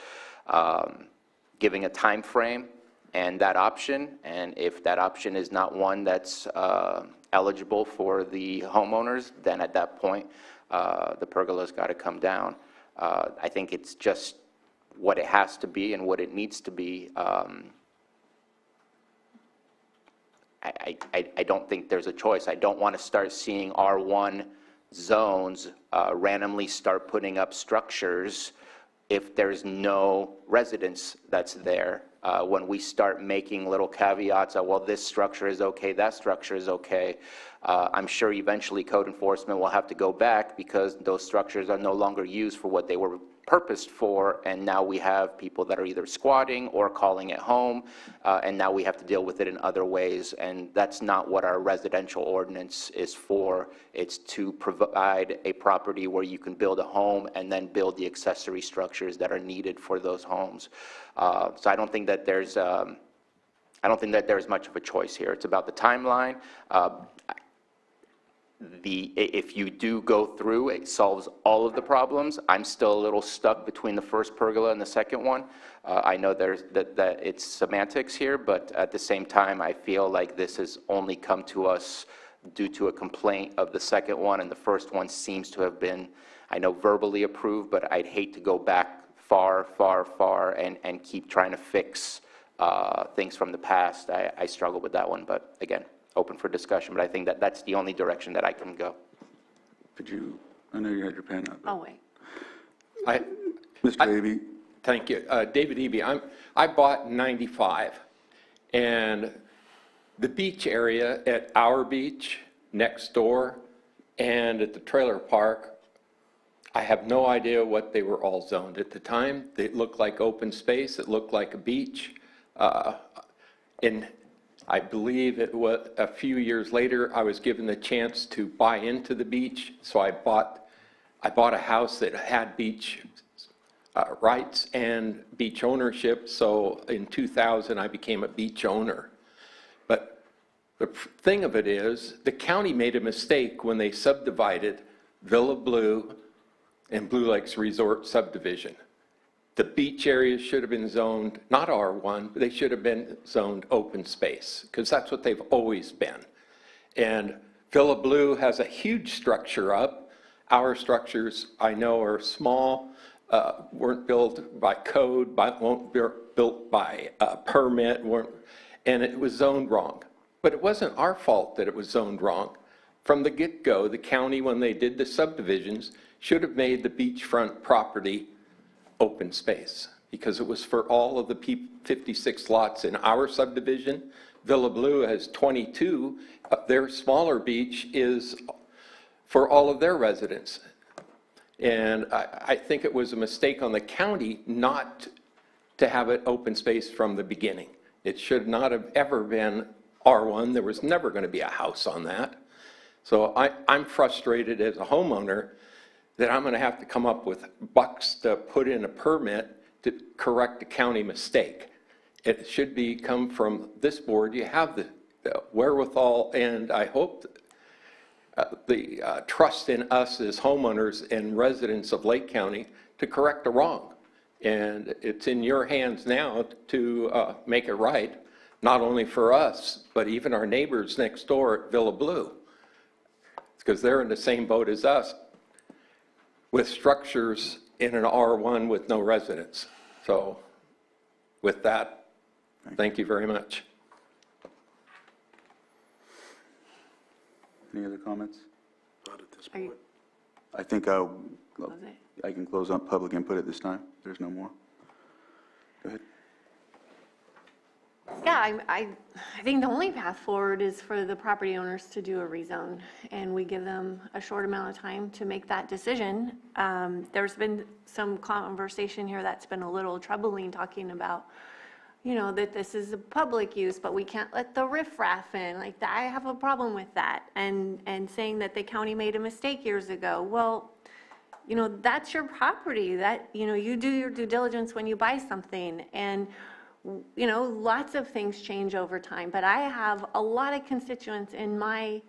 Giving a time frame and that option, and if that option is not one that's eligible for the homeowners, then at that point the pergola's got to come down. I think it's just what it has to be and what it needs to be. I don't think there's a choice. I don't want to start seeing R1 zones randomly start putting up structures if there's no residence that's there. When we start making little caveats of, well, this structure is okay, that structure is okay, I'm sure eventually code enforcement will have to go back because those structures are no longer used for what they were purposed for, and now we have people that are either squatting or calling it home, and now we have to deal with it in other ways, and that's not what our residential ordinance is for. It's to provide a property where you can build a home and then build the accessory structures that are needed for those homes. So I don't think that there's much of a choice here. It's about the timeline. If you do go through, it solves all of the problems. I'm still a little stuck between the first pergola and the second one. I know that it's semantics here, but at the same time, I feel like this has only come to us due to a complaint of the second one, and the first one seems to have been, I know, verbally approved, but I'd hate to go back far and keep trying to fix things from the past. I struggle with that one, but again, open for discussion, but I think that that's the only direction that I can go. Could you, I know you had your pen up. Oh, wait. Mr. Avey? Thank you. David Eby, I bought in 95, and the beach area at our beach, next door, and at the trailer park, I have no idea what they were all zoned. At the time, they looked like open space, it looked like a beach. And I believe it was a few years later, I was given the chance to buy into the beach, so I bought a house that had beach rights and beach ownership, so in 2000 I became a beach owner. But the thing of it is, the county made a mistake when they subdivided Villa Blue and Blue Lakes Resort subdivision. The beach areas should have been zoned, not R1, but they should have been zoned open space, because that's what they've always been. And Villa Blue has a huge structure up. Our structures, I know, are small, weren't built by code, won't be built by permit, and it was zoned wrong. But it wasn't our fault that it was zoned wrong. From the get-go, the county, when they did the subdivisions, should have made the beachfront property open space, because it was for all of the 56 lots in our subdivision. Villa Blue has 22. Their smaller beach is for all of their residents. And I think it was a mistake on the county not to have it open space from the beginning. It should not have ever been R1. There was never going to be a house on that. So I'm frustrated as a homeowner that I'm going to have to come up with bucks to put in a permit to correct a county mistake. It should come from this board. You have the wherewithal, and I hope the trust in us as homeowners and residents of Lake County to correct the wrong. And it's in your hands now to make it right, not only for us, but even our neighbors next door at Villa Blue, because they're in the same boat as us, with structures in an R1 with no residents. So with that, thank you very much. Any other comments? Not at this point. I think I can close on public input at this time. There's no more. Go ahead. Yeah, I think the only path forward is for the property owners to do a rezone, and we give them a short amount of time to make that decision. There's been some conversation here that's been a little troubling, talking about, you know, that this is a public use, but we can't let the riffraff in. Like, I have a problem with that, and saying that the county made a mistake years ago. Well, you know, that's your property. That, you know, you do your due diligence when you buy something, and you know, lots of things change over time, but I have a lot of constituents in my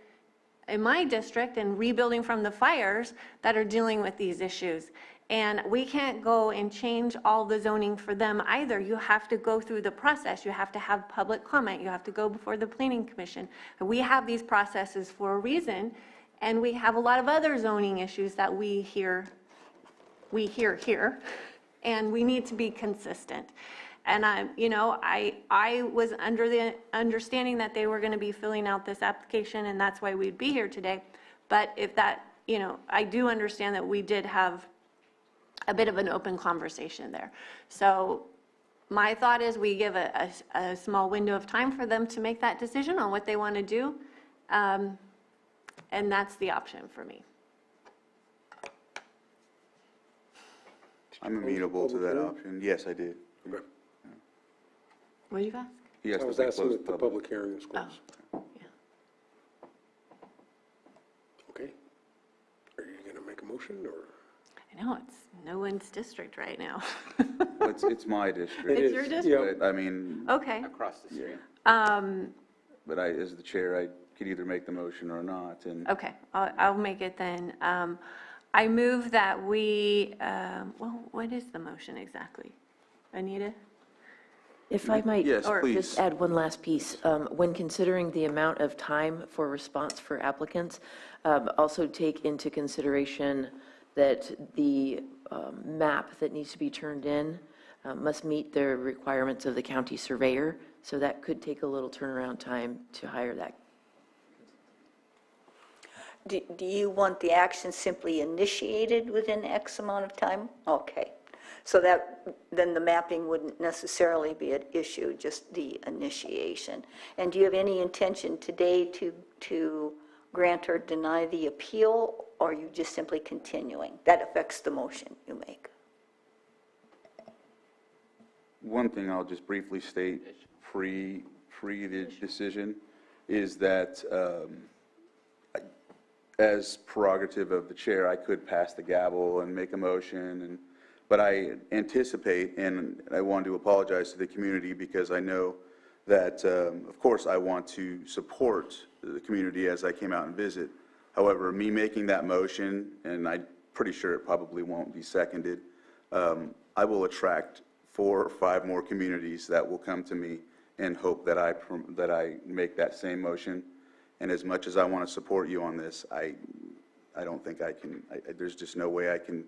district and rebuilding from the fires that are dealing with these issues. And we can't go and change all the zoning for them either. You have to go through the process. You have to have public comment. You have to go before the planning commission. We have these processes for a reason, and we have a lot of other zoning issues that we hear here, and we need to be consistent. And I was under the understanding that they were going to be filling out this application, and that's why we'd be here today. But if that, you know, I do understand that we did have a bit of an open conversation there. So my thought is we give a small window of time for them to make that decision on what they want to do. And that's the option for me. I'm amenable to that option. Yes, I did. Okay. What did you ask? Yes, I was asking if the public hearing was closed. Oh, yeah. Okay. Are you going to make a motion, or? I know, it's no one's district right now. It's my district. It's your district? But, I mean. Okay. Across the street. But as the chair, I could either make the motion or not. And Okay, I'll make it then. I move that we, well, what is the motion exactly? Anita? If I might Yes, please. just add one last piece. When considering the amount of time for response for applicants, also take into consideration that the map that needs to be turned in must meet the requirements of the county surveyor. So that could take a little turnaround time to hire that Do you want the action simply initiated within X amount of time? Okay. So then the mapping wouldn't necessarily be an issue, just the initiation. And do you have any intention today to grant or deny the appeal, or are you just simply continuing? That affects the motion you make. One thing I'll just briefly state, pre the decision, is that as prerogative of the chair, I could pass the gavel and make a motion, but I anticipate, and I want to apologize to the community because I know that, of course, I want to support the community as I came out and visit. However, me making that motion, and I'm pretty sure it probably won't be seconded, I will attract 4 or 5 more communities that will come to me and hope that I make that same motion. And as much as I want to support you on this, I don't think I can. There's just no way I can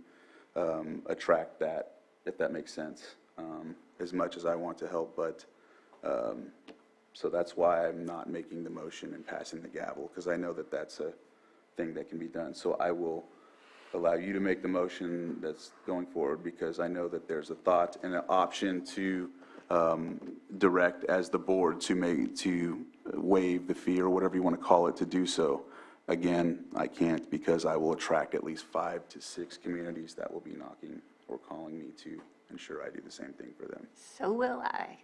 attract that, if that makes sense. As much as I want to help, but so that's why I'm not making the motion and passing the gavel, because I know that that's a thing that can be done. So I will allow you to make the motion that's going forward, because I know that there's a thought and an option to direct as the board to waive the fee or whatever you want to call it to do so. Again, I can't, because I will attract at least 5 to 6 communities that will be knocking or calling me to ensure I do the same thing for them. So will I.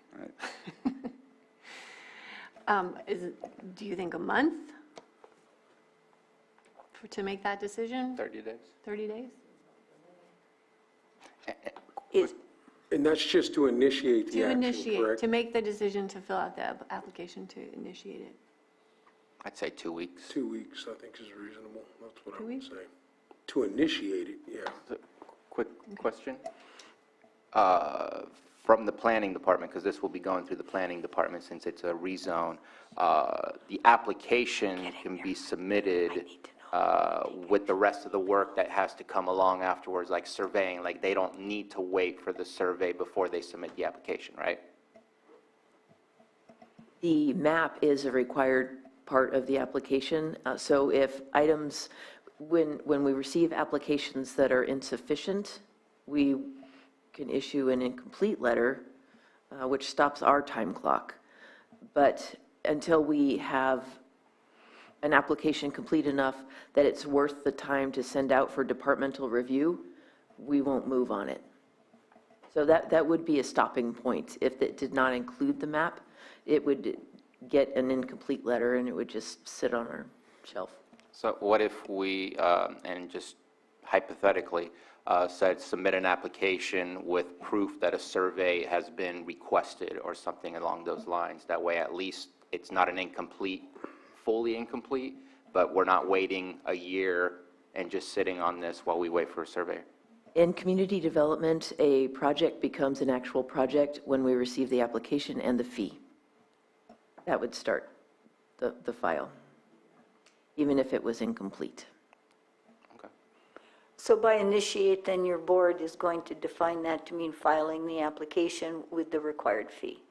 All right. Do you think a month to make that decision? 30 days. 30 days? And that's just to initiate the To action, initiate, correct? to make the decision to fill out the application to initiate it. I'd say 2 weeks. 2 weeks, I think, is reasonable. That's what I 2 would weeks? say. To initiate it, yeah. Quick question. From the planning department, because this will be going through the planning department since it's a rezone, the application can be submitted with the rest of the work that has to come along afterwards, like surveying. Like, they don't need to wait for the survey before they submit the application, right? The map is a required part of the application. So if items, when we receive applications that are insufficient, we can issue an incomplete letter, which stops our time clock. But until we have an application complete enough that it's worth the time to send out for departmental review, we won't move on it. So that would be a stopping point. If it did not include the map, it would get an incomplete letter and it would just sit on our shelf. So what if we, and just hypothetically, said submit an application with proof that a survey has been requested or something along those lines? That way at least it's not an incomplete, fully incomplete, but we're not waiting a year and just sitting on this while we wait for a survey. In community development, a project becomes an actual project when we receive the application and the fee. That would start the file, even if it was incomplete. So by initiate, then your board is going to define that to mean filing the application with the required fee.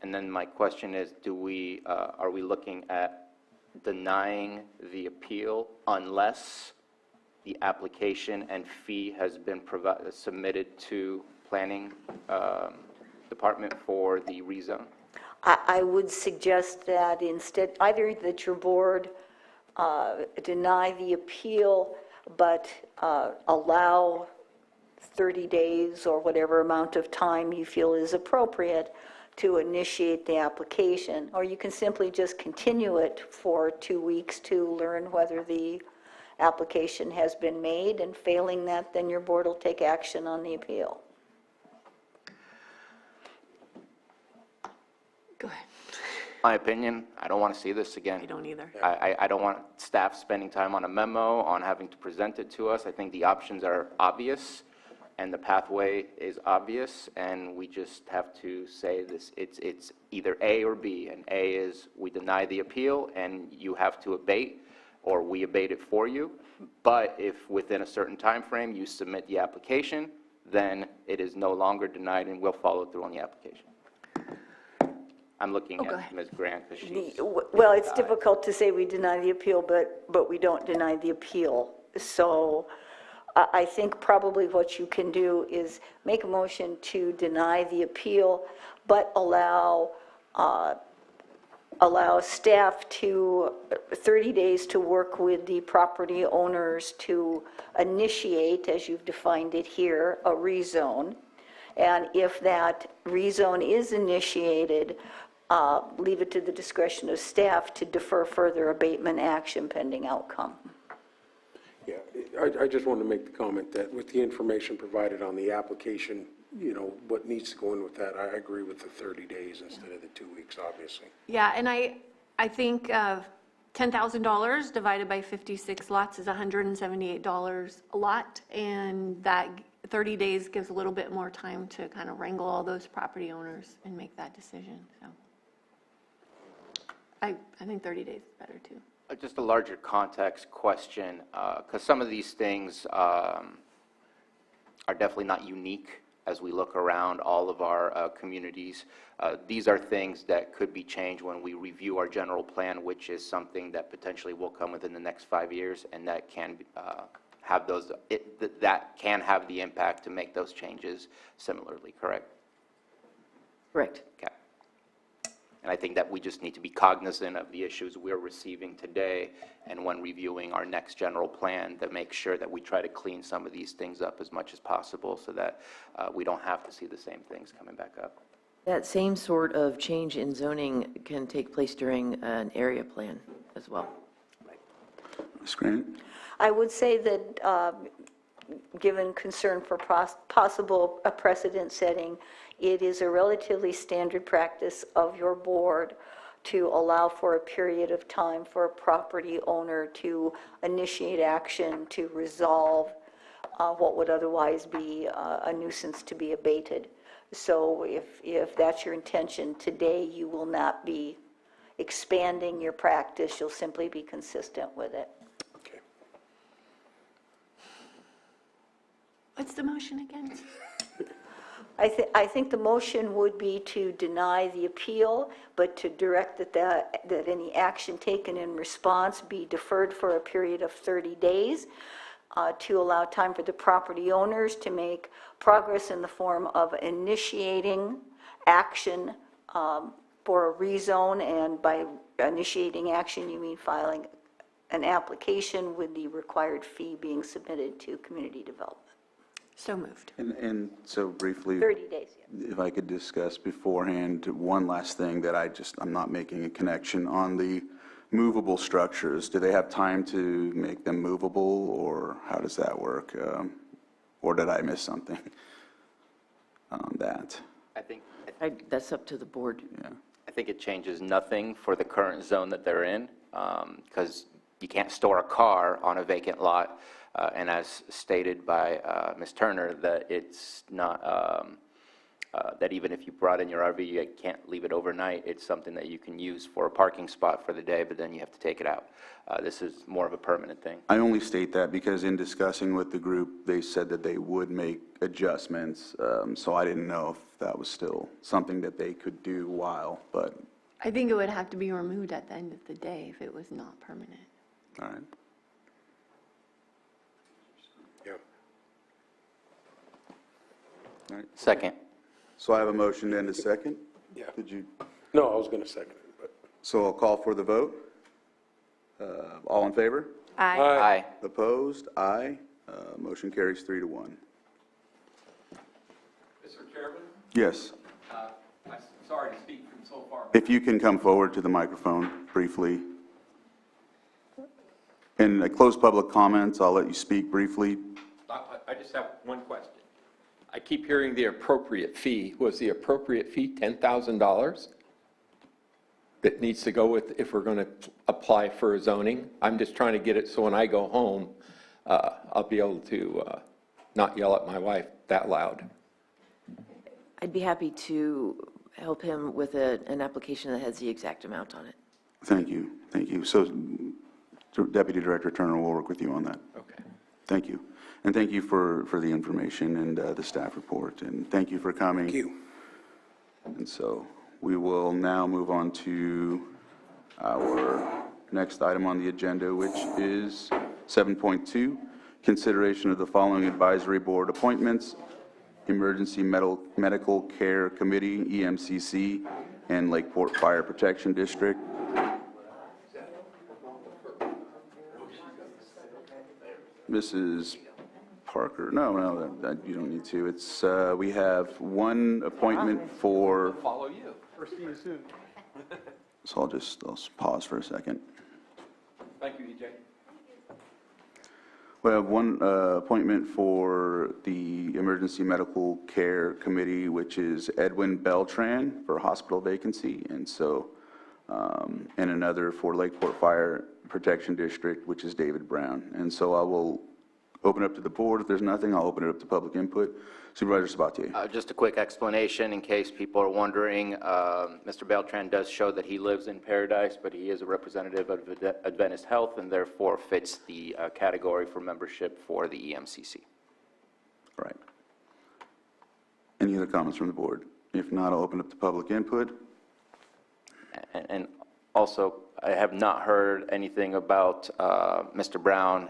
And then my question is, are we looking at denying the appeal unless the application and fee has been submitted to planning department for the rezone? I would suggest that instead, either that your board deny the appeal, but allow 30 days or whatever amount of time you feel is appropriate to initiate the application, or you can simply just continue it for 2 weeks to learn whether the application has been made, and failing that, then your board will take action on the appeal. Go ahead. My opinion, I don't want to see this again. I don't either. I don't want staff spending time on a memo, on having to present it to us. I think the options are obvious, and the pathway is obvious, and we just have to say this. It's either A or B, and A is we deny the appeal, and you have to abate, or we abate it for you. But if within a certain time frame you submit the application, then it is no longer denied, and we'll follow through on the application. I'm looking Oh, go at ahead. Ms. Grant because she's... Well, it's difficult to say we deny the appeal, but we don't deny the appeal. So I think probably what you can do is make a motion to deny the appeal, but allow staff to 30 days to work with the property owners to initiate, as you've defined it here, a rezone. And if that rezone is initiated, leave it to the discretion of staff to defer further abatement action pending outcome. Yeah, I just wanted to make the comment that with the information provided on the application, you know, what needs to go in with that, I agree with the 30 days instead of the 2 weeks, obviously. Yeah, and I think $10,000 divided by 56 lots is $178 a lot, and that 30 days gives a little bit more time to kind of wrangle all those property owners and make that decision, so. I think 30 days is better, too. Just a larger context question, because some of these things are definitely not unique as we look around all of our communities. These are things that could be changed when we review our general plan, which is something that potentially will come within the next 5 years, and that can have those, that can have the impact to make those changes similarly, correct? Correct. Okay. And I think that we just need to be cognizant of the issues we're receiving today, and when reviewing our next general plan, to make sure that we try to clean some of these things up as much as possible so that we don't have to see the same things coming back up. That same sort of change in zoning can take place during an area plan as well. Ms. Grant? I would say that, given concern for possible precedent setting, it is a relatively standard practice of your board to allow for a period of time for a property owner to initiate action to resolve what would otherwise be a nuisance to be abated. So if that's your intention today, you will not be expanding your practice, you'll simply be consistent with it. What's the motion again? I think the motion would be to deny the appeal, but to direct that any action taken in response be deferred for a period of 30 days to allow time for the property owners to make progress in the form of initiating action for a rezone, and by initiating action you mean filing an application with the required fee being submitted to community development. So moved. And so briefly, 30 days, yeah. if I could discuss beforehand, one last thing that I'm not making a connection on the movable structures. Do they have time to make them movable, or how does that work? Or did I miss something on that? I think That's up to the board. Yeah. I think it changes nothing for the current zone that they're in, because you can't store a car on a vacant lot. And as stated by Ms. Turner, that it's not, that even if you brought in your RV, you can't leave it overnight. It's something that you can use for a parking spot for the day, but then you have to take it out. This is more of a permanent thing. I only state that because in discussing with the group, they said that they would make adjustments, so I didn't know if that was still something that they could do while, but... I think it would have to be removed at the end of the day if it was not permanent. All right. Yeah. All right. Second. So I have a motion and a second? Yeah. Did you? No, I was going to second it, but. So I'll call for the vote. All in favor? Aye. Aye. Opposed? Aye. Motion carries 3-1. Mr. Chairman, Yes. I'm sorry to speak from so far. If you can come forward to the microphone briefly. In closed public comments, I'll let you speak briefly. I just have one question. I keep hearing the appropriate fee. Was the appropriate fee $10,000 that needs to go with if we're going to apply for a zoning? I'm just trying to get it so when I go home, I'll be able to not yell at my wife that loud. I'd be happy to help him with an application that has the exact amount on it. Thank you. Thank you. So Deputy Director Turner will work with you on that. Okay. Thank you. And thank you for the information and the staff report. And thank you for coming. Thank you. And so We will now move on to our next item on the agenda, which is 7.2, consideration of the following advisory board appointments: Emergency Medical Care Committee, EMCC, and Lakeport Fire Protection District. Mrs. Parker, no, you don't need to. It's, we have one appointment for, Follow you. so I'll pause for a second. Thank you, EJ. We have one appointment for the Emergency Medical Care Committee, which is Edwin Beltran for hospital vacancy, and so, and another for Lakeport Fire Protection District, which is David Brown. And so I will open up to the board. If there's nothing, I'll open it up to public input. Supervisor Sabatier. Just a quick explanation in case people are wondering. Mr. Beltran does show that he lives in Paradise, but he is a representative of Adventist Health and therefore fits the category for membership for the EMCC. All right. Any other comments from the board? If not, I'll open up to public input. And also, I have not heard anything about Mr. Brown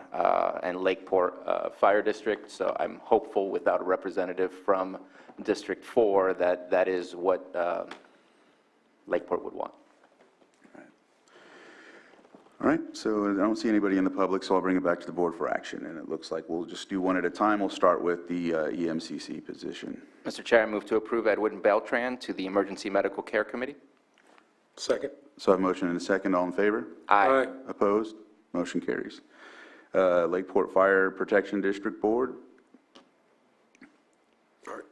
and Lakeport Fire District, so I'm hopeful without a representative from District 4 that that is what Lakeport would want. All right, so I don't see anybody in the public, so I'll bring it back to the board for action. And it looks like we'll just do one at a time. We'll start with the EMCC position. Mr. Chair, I move to approve Edwin Beltran to the Emergency Medical Care Committee. Second. So I have a motion and a second. All in favor? Aye. Opposed? Motion carries. Lakeport Fire Protection District Board. All right.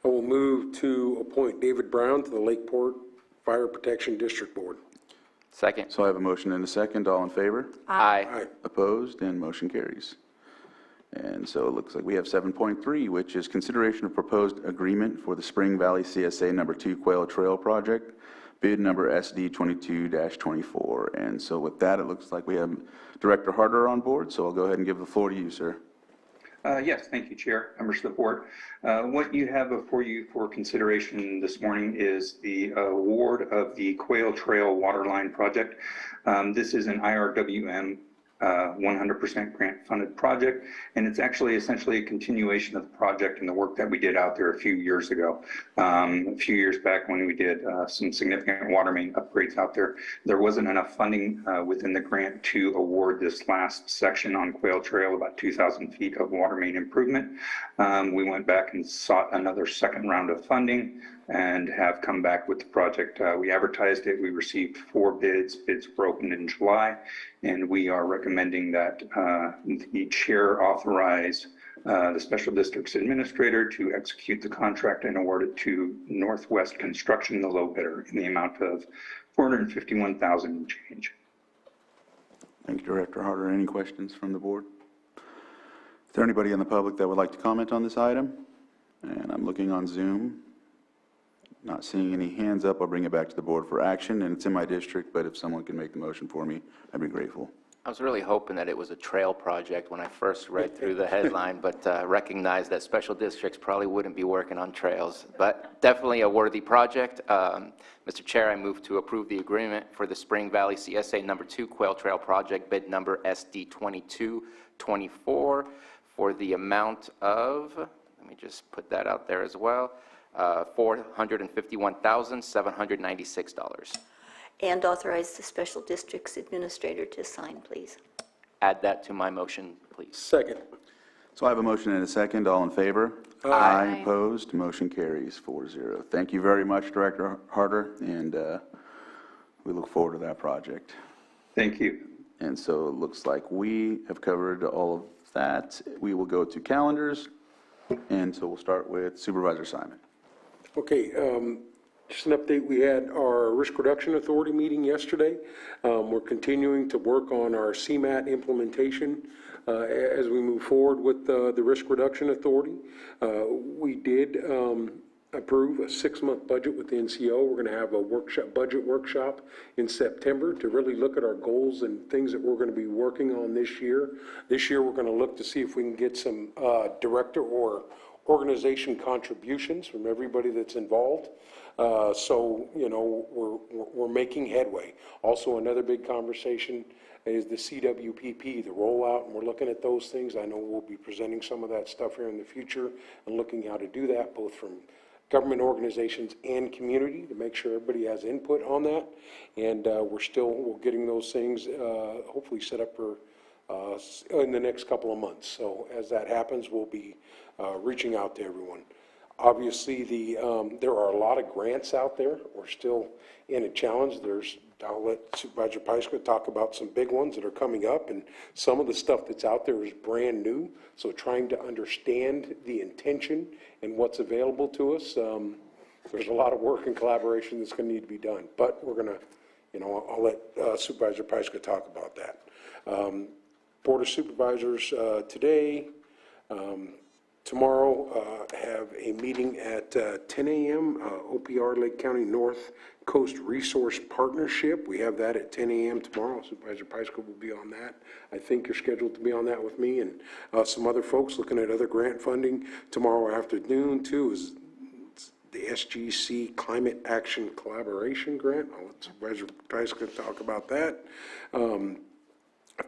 I will move to appoint David Brown to the Lakeport Fire Protection District Board. Second. So I have a motion and a second. All in favor? Aye. Aye. Opposed? And motion carries. And so it looks like we have 7.3, which is consideration of proposed agreement for the Spring Valley CSA number 2 Quail Trail Project, bid number SD 22-24. And so with that, it looks like we have Director Harder on board, so I'll go ahead and give the floor to you, sir. Yes, thank you, Chair, members of the board. What you have before you for consideration this morning is the award of the Quail Trail Waterline Project. This is an IRWM 100% grant funded project, and it's actually essentially a continuation of the project and the work that we did out there a few years ago. A few years back when we did some significant water main upgrades out there, there wasn't enough funding within the grant to award this last section on Quail Trail, about 2,000 feet of water main improvement. We went back and sought another second round of funding and have come back with the project. We advertised it. We received 4 bids. Bids were opened in July, and we are recommending that the chair authorize the special district's administrator to execute the contract and award it to Northwest Construction, the low bidder, in the amount of $451,000 and change. Thank you, Director Harder. Any questions from the board? Is there anybody in the public that would like to comment on this item? And I'm looking on Zoom. Not seeing any hands up. I'll bring it back to the board for action, and it's in my district, but if someone can make the motion for me, I'd be grateful. I was really hoping that it was a trail project when I first read through the headline, but recognized that special districts probably wouldn't be working on trails. But definitely a worthy project. Mr. Chair, I move to approve the agreement for the Spring Valley CSA number 2 Quail Trail Project, bid number SD 22-24, for the amount of, let me just put that out there as well, $451,796. And authorize the special district's administrator to sign, please. Add that to my motion, please. Second. So I have a motion and a second. All in favor? Aye. Opposed? Motion carries 4-0. Thank you very much, Director Harder, and we look forward to that project. Thank you. And so it looks like we have covered all of that. We will go to calendars, and so we'll start with Supervisor Simon. Okay, just an update. We had our Risk Reduction Authority meeting yesterday. We're continuing to work on our CMAT implementation as we move forward with the Risk Reduction Authority. We did approve a 6-month budget with the NCO. We're going to have a budget workshop in September to really look at our goals and things that we're going to be working on this year. This year, we're going to look to see if we can get some director or organization contributions from everybody that's involved. So, you know, we're making headway. Also, another big conversation is the CWPP, the rollout, and we're looking at those things. I know we'll be presenting some of that stuff here in the future and looking how to do that, both from government organizations and community, to make sure everybody has input on that. And we're getting those things hopefully set up for in the next couple of months. So as that happens, we'll be reaching out to everyone. Obviously, there are a lot of grants out there. We're still in a challenge. I'll let Supervisor Pyska talk about some big ones that are coming up, and some of the stuff that's out there is brand new. So trying to understand the intention and what's available to us, there's a lot of work and collaboration that's going to need to be done. But we're going to, you know, I'll let Supervisor Pyska talk about that. Board of Supervisors today. Tomorrow, have a meeting at 10 a.m., OPR Lake County North Coast Resource Partnership. We have that at 10 a.m. tomorrow. Supervisor Pyska will be on that. I think you're scheduled to be on that with me and some other folks looking at other grant funding. Tomorrow afternoon, too, is the SGC Climate Action Collaboration Grant. I'll let Supervisor Pyska talk about that.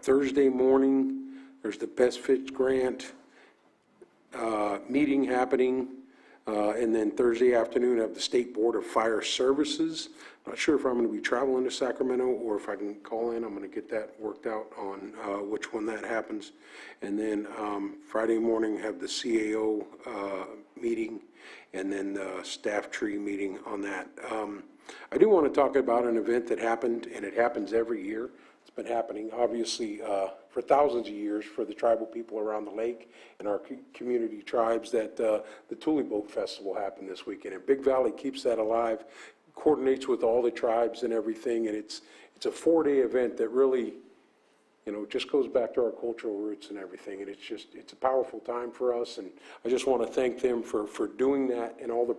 Thursday morning, there's the Best Fit Grant meeting happening, and then Thursday afternoon I have the State Board of Fire Services. Not sure if I'm going to be traveling to Sacramento or if I can call in. I'm going to get that worked out on which one that happens. And then Friday morning have the CAO meeting, and then the staff tree meeting on that. I do want to talk about an event that happened, and it happens every year. It's been happening, obviously, for thousands of years for the tribal people around the lake and our community tribes, that the Tule Boat Festival happened this weekend. And Big Valley keeps that alive, coordinates with all the tribes and everything, and it's a 4-day event that really, you know, just goes back to our cultural roots and everything, and it's a powerful time for us, and I just want to thank them for doing that and all the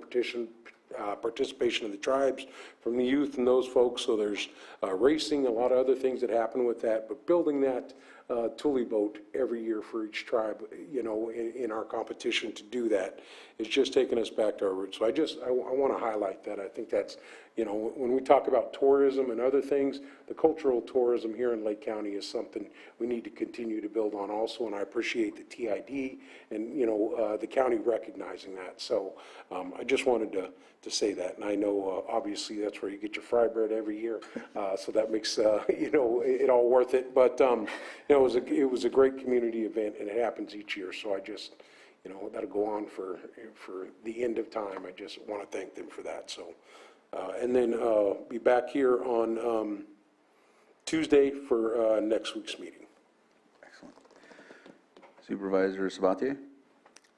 participation of the tribes from the youth and those folks. So there's racing, a lot of other things that happen with that, but building that Tule boat every year for each tribe, you know, in our competition to do that, it's just taking us back to our roots. So I want to highlight that. I think that's, you know, when we talk about tourism and other things, the cultural tourism here in Lake County is something we need to continue to build on also, and I appreciate the TID and, you know, the county recognizing that. So I just wanted to say that, and I know obviously that's where you get your fry bread every year, so that makes you know, it all worth it. But you know, it was a great community event, and it happens each year. So I just, you know, that'll go on for the end of time. I just want to thank them for that. So and then be back here on Tuesday for next week's meeting. Excellent. Supervisor Sabatier?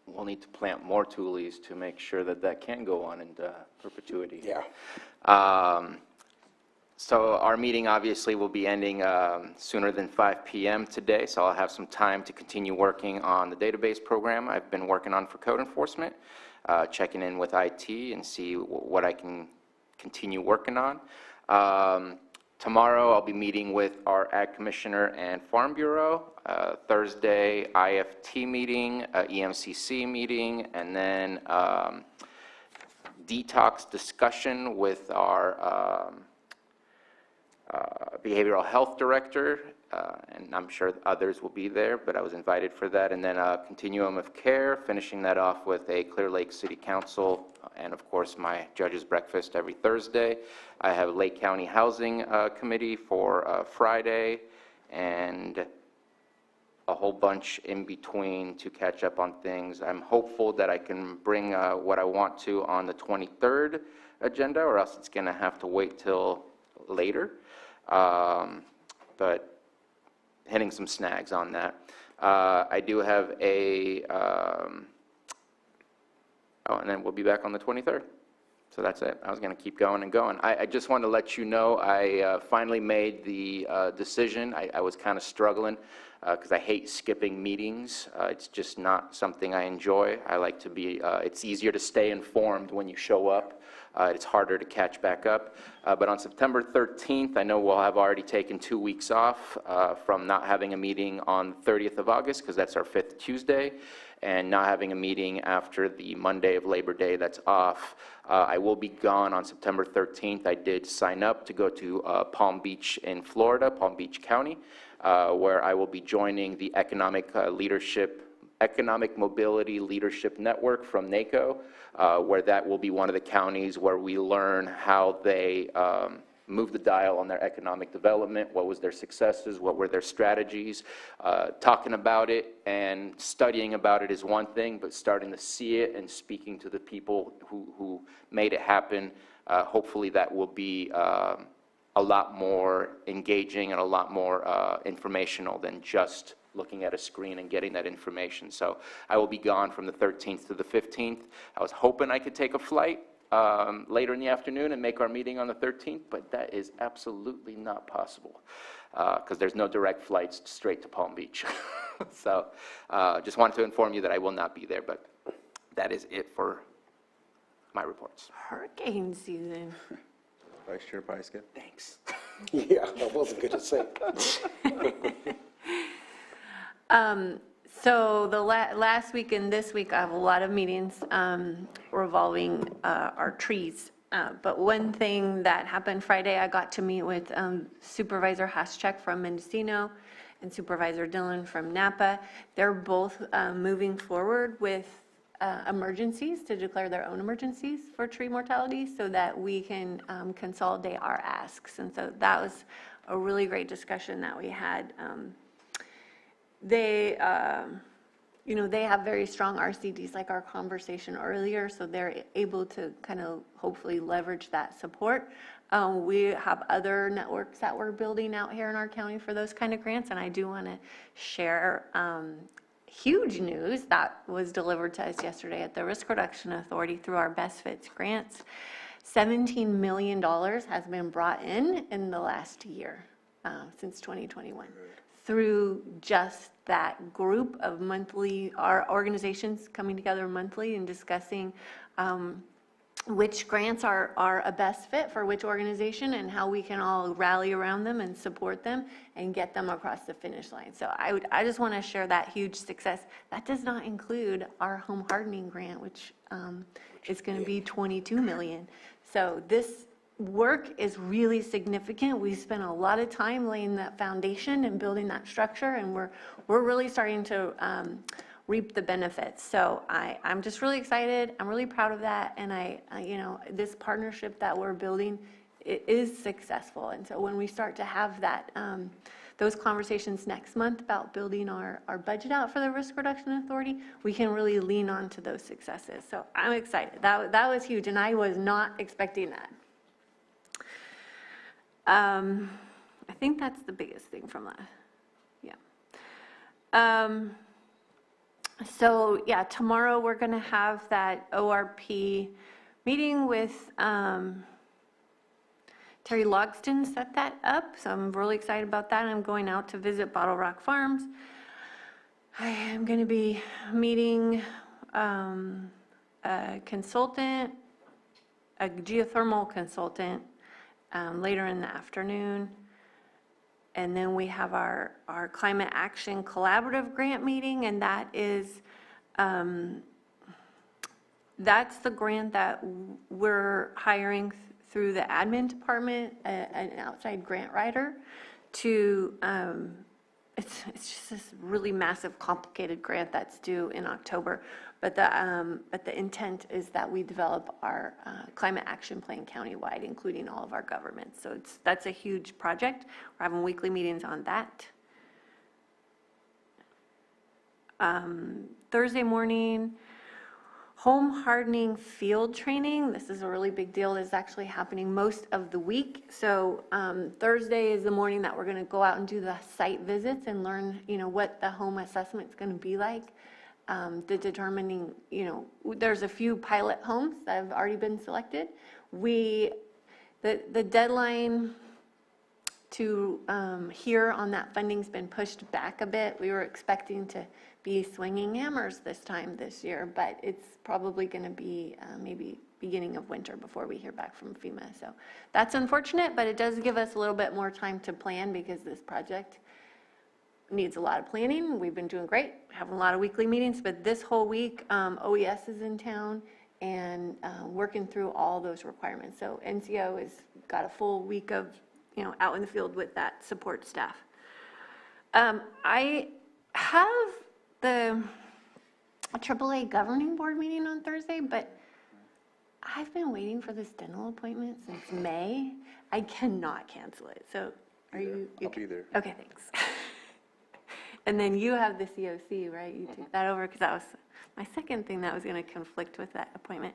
We'll need to plant more tules to make sure that that can go on into perpetuity. Yeah. So our meeting obviously will be ending sooner than 5 p.m. today, so I'll have some time to continue working on the database program I've been working on for code enforcement, checking in with IT and see what I can continue working on. Tomorrow I'll be meeting with our Ag Commissioner and Farm Bureau. Thursday, IFT meeting, EMCC meeting, and then detox discussion with our behavioral health director, and I'm sure others will be there, but I was invited for that. And then continuum of care, finishing that off with a Clear Lake City Council, and of course my judge's breakfast every Thursday. I have Lake County Housing Committee for Friday, and a whole bunch in between to catch up on things. I'm hopeful that I can bring what I want to on the 23rd agenda, or else it's going to have to wait till later. But hitting some snags on that. I do have a, and then we'll be back on the 23rd. So that's it. I was going to keep going and going. I just want to let you know I finally made the decision. I was kind of struggling. because I hate skipping meetings. It's just not something I enjoy. I like to be, it's easier to stay informed when you show up. It's harder to catch back up. But on September 13th, I know we'll have already taken 2 weeks off from not having a meeting on 30th of August, because that's our 5th Tuesday, and not having a meeting after the Monday of Labor Day that's off. I will be gone on September 13th. I did sign up to go to Palm Beach in Florida, Palm Beach County, where I will be joining the Economic Mobility Leadership Network from NACO, where that will be one of the counties where we learn how they move the dial on their economic development, what was their successes, what were their strategies. Talking about it and studying about it is one thing, but starting to see it and speaking to the people who made it happen, hopefully that will be a lot more engaging and a lot more informational than just looking at a screen and getting that information. So I will be gone from the 13th to the 15th. I was hoping I could take a flight later in the afternoon and make our meeting on the 13th, but that is absolutely not possible because there's no direct flights straight to Palm Beach. So just wanted to inform you that I will not be there, but that is it for my reports. Hurricane season. Vice Chair Pyska. Thanks. Yeah, that wasn't good to say. So the last week and this week, I have a lot of meetings revolving our trees. But one thing that happened Friday, I got to meet with Supervisor Haschek from Mendocino and Supervisor Dillon from Napa. They're both moving forward with emergencies, to declare their own emergencies for tree mortality so that we can consolidate our asks. And so that was a really great discussion that we had. They have very strong RCDs, like our conversation earlier, so they're able to kind of hopefully leverage that support. We have other networks that we're building out here in our county for those kind of grants, and I do want to share huge news that was delivered to us yesterday at the Risk Reduction Authority through our Best Fits grants. $17 million has been brought in the last year, since 2021. Through just that group of our organizations coming together monthly and discussing which grants are a best fit for which organization and how we can all rally around them and support them and get them across the finish line. So I just want to share that huge success. That does not include our home hardening grant, which is going to be $22 million. So this work is really significant. We spent a lot of time laying that foundation and building that structure, and we're really starting to reap the benefits. So I'm just really excited. I'm really proud of that, and this partnership that we're building, it is successful. And so when we start to have that those conversations next month about building our budget out for the Risk Reduction Authority, we can really lean on to those successes. So I'm excited. That was huge, and I was not expecting that. I think that's the biggest thing from that. Yeah. So yeah, tomorrow we're going to have that ORP meeting with Terry Logston set that up. So I'm really excited about that. I'm going out to visit Bottle Rock Farms. I am going to be meeting a consultant, a geothermal consultant, later in the afternoon. And then we have our Climate Action Collaborative Grant meeting, and that is, that's the grant that we're hiring through the admin department, an outside grant writer to, it's just this really massive, complicated grant that's due in October. But the intent is that we develop our climate action plan countywide, including all of our governments. So that's a huge project. We're having weekly meetings on that. Thursday morning, home hardening field training. This is a really big deal. This is actually happening most of the week. So Thursday is the morning that we're going to go out and do the site visits and learn, what the home assessment is going to be like. The determining, there's a few pilot homes that have already been selected. The deadline to hear on that funding's been pushed back a bit. We were expecting to be swinging hammers this year, but it's probably going to be maybe beginning of winter before we hear back from FEMA. So that's unfortunate, but it does give us a little bit more time to plan because this project needs a lot of planning. We've been doing great, having a lot of weekly meetings, but this whole week, OES is in town and working through all those requirements. So NCO has got a full week of, out in the field with that support staff. I have the AAA governing board meeting on Thursday, but I've been waiting for this dental appointment since May. I cannot cancel it. So are you? I'll be there. Okay, thanks. And then you have the COC, right? You took that over because that was my second thing that was going to conflict with that appointment.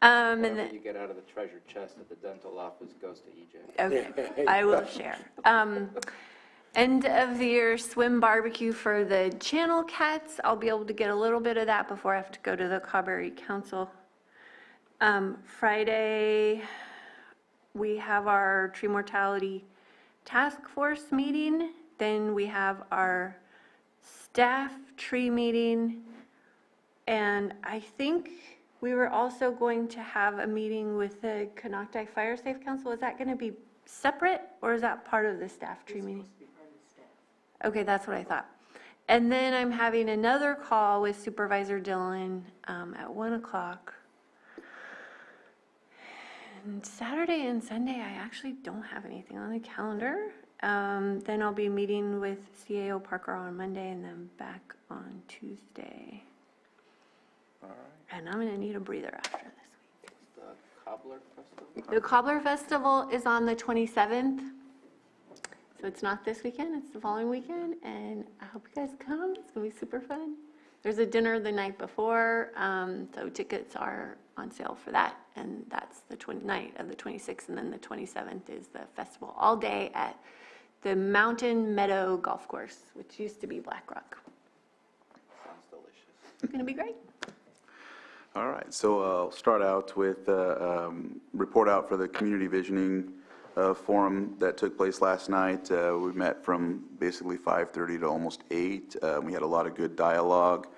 And then you get out of the treasure chest at the dental office goes to EJ. Okay, I will share. End of the year swim barbecue for the channel cats. I'll be able to get a little bit of that before I have to go to the Cawberry Council. Friday, we have our tree mortality task force meeting. Then we have our staff tree meeting. And I think we were also going to have a meeting with the Canocti Fire Safe Council. Is that going to be separate or is that part of the staff tree meeting? Okay, that's what I thought. And then I'm having another call with Supervisor Dillon at 1 o'clock. And Saturday and Sunday, I actually don't have anything on the calendar. Then I'll be meeting with CAO Parker on Monday and then back on Tuesday. All right. And I'm going to need a breather after this week. The Cobbler Festival? The Cobbler Festival is on the 27th. So it's not this weekend, it's the following weekend. And I hope you guys come. It's going to be super fun. There's a dinner the night before, so tickets are on sale for that. And that's the night of the 26th, and then the 27th is the festival all day at the Mountain Meadow Golf Course, which used to be Black Rock. Sounds delicious. It's going to be great. All right, so I'll start out with report out for the Community Visioning Forum that took place last night. We met from basically 5:30 to almost 8. We had a lot of good dialogue.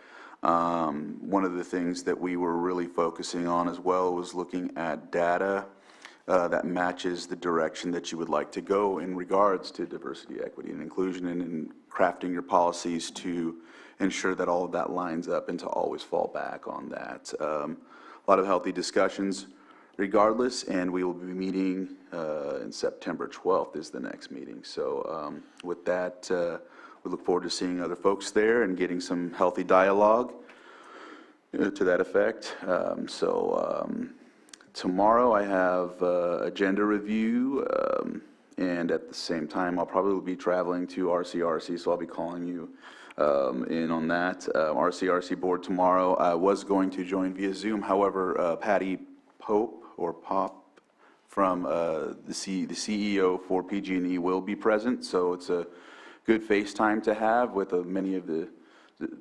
One of the things that we were really focusing on as well was looking at data that matches the direction that you would like to go in regards to diversity, equity, and inclusion, and in crafting your policies to ensure that all of that lines up and to always fall back on that. A lot of healthy discussions regardless, and we will be meeting in September 12th is the next meeting. So with that, we look forward to seeing other folks there and getting some healthy dialogue to that effect. Tomorrow I have agenda review, and at the same time I'll probably be traveling to RCRC, so I'll be calling you in on that. RCRC board tomorrow. I was going to join via Zoom, however, Patty Pope or Pop from the CEO for PG&E will be present, so it's a good FaceTime to have with many of the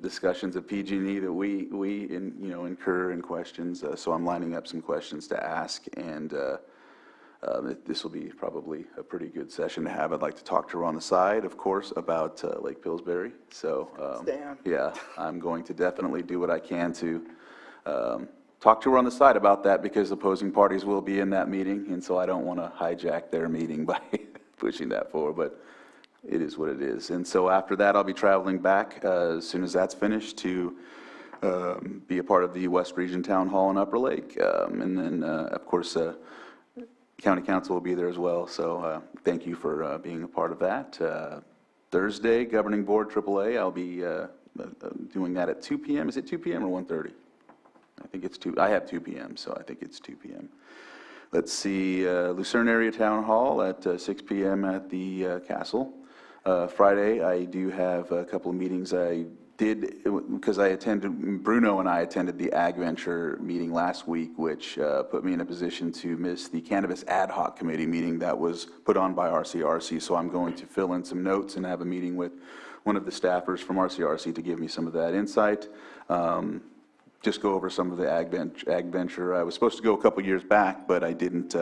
discussions of PG&E that we incur in questions. So I'm lining up some questions to ask, and this will be probably a pretty good session to have. I'd like to talk to her on the side, of course, about Lake Pillsbury. So yeah, I'm going to definitely do what I can to talk to her on the side about that, because opposing parties will be in that meeting, and so I don't want to hijack their meeting by pushing that forward, but it is what it is. And so after that, I'll be traveling back as soon as that's finished to be a part of the West Region Town Hall in Upper Lake. And then, of course, County Council will be there as well. So thank you for being a part of that. Thursday, Governing Board AAA, I'll be doing that at 2 p.m. Is it 2 p.m. or 1:30? I think it's 2. I have 2 p.m., so I think it's 2 p.m. Let's see, Lucerne Area Town Hall at 6 p.m. at the Castle. Friday, I do have a couple of meetings. I did, because Bruno and I attended the Ag Venture meeting last week, which put me in a position to miss the Cannabis Ad Hoc Committee meeting that was put on by RCRC. So I'm going to fill in some notes and have a meeting with one of the staffers from RCRC to give me some of that insight. just go over some of the ag venture. I was supposed to go a couple years back, but I didn't,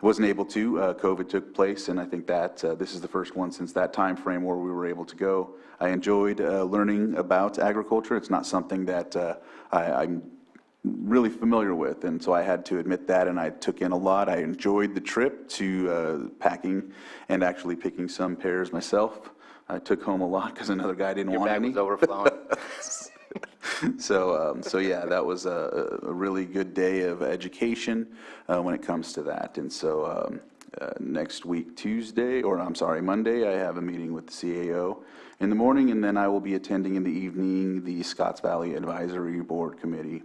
wasn't able to. COVID took place, and I think that this is the first one since that time frame where we were able to go. I enjoyed learning about agriculture. It's not something that I'm really familiar with, and so I had to admit that, and I took in a lot. I enjoyed the trip to packing and actually picking some pears myself. I took home a lot because another guy didn't want any. Your bag was overflowing. So yeah, that was a really good day of education when it comes to that. And so next week, Monday, I have a meeting with the CAO in the morning, and then I will be attending in the evening the Scotts Valley Advisory Board Committee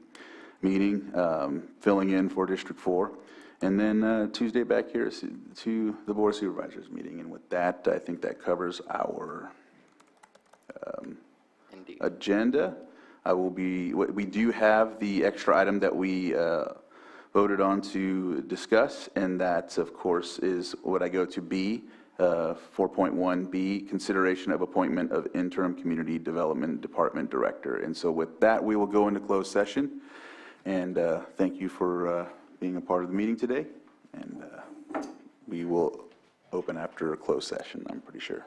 meeting, filling in for District 4. And then Tuesday back here to the Board of Supervisors meeting. And with that, I think that covers our agenda. We do have the extra item that we voted on to discuss, and that, of course, is what I go to B, 4.1B, consideration of appointment of interim community development department director. And so with that, we will go into closed session. And thank you for being a part of the meeting today. And we will open after a closed session, I'm pretty sure.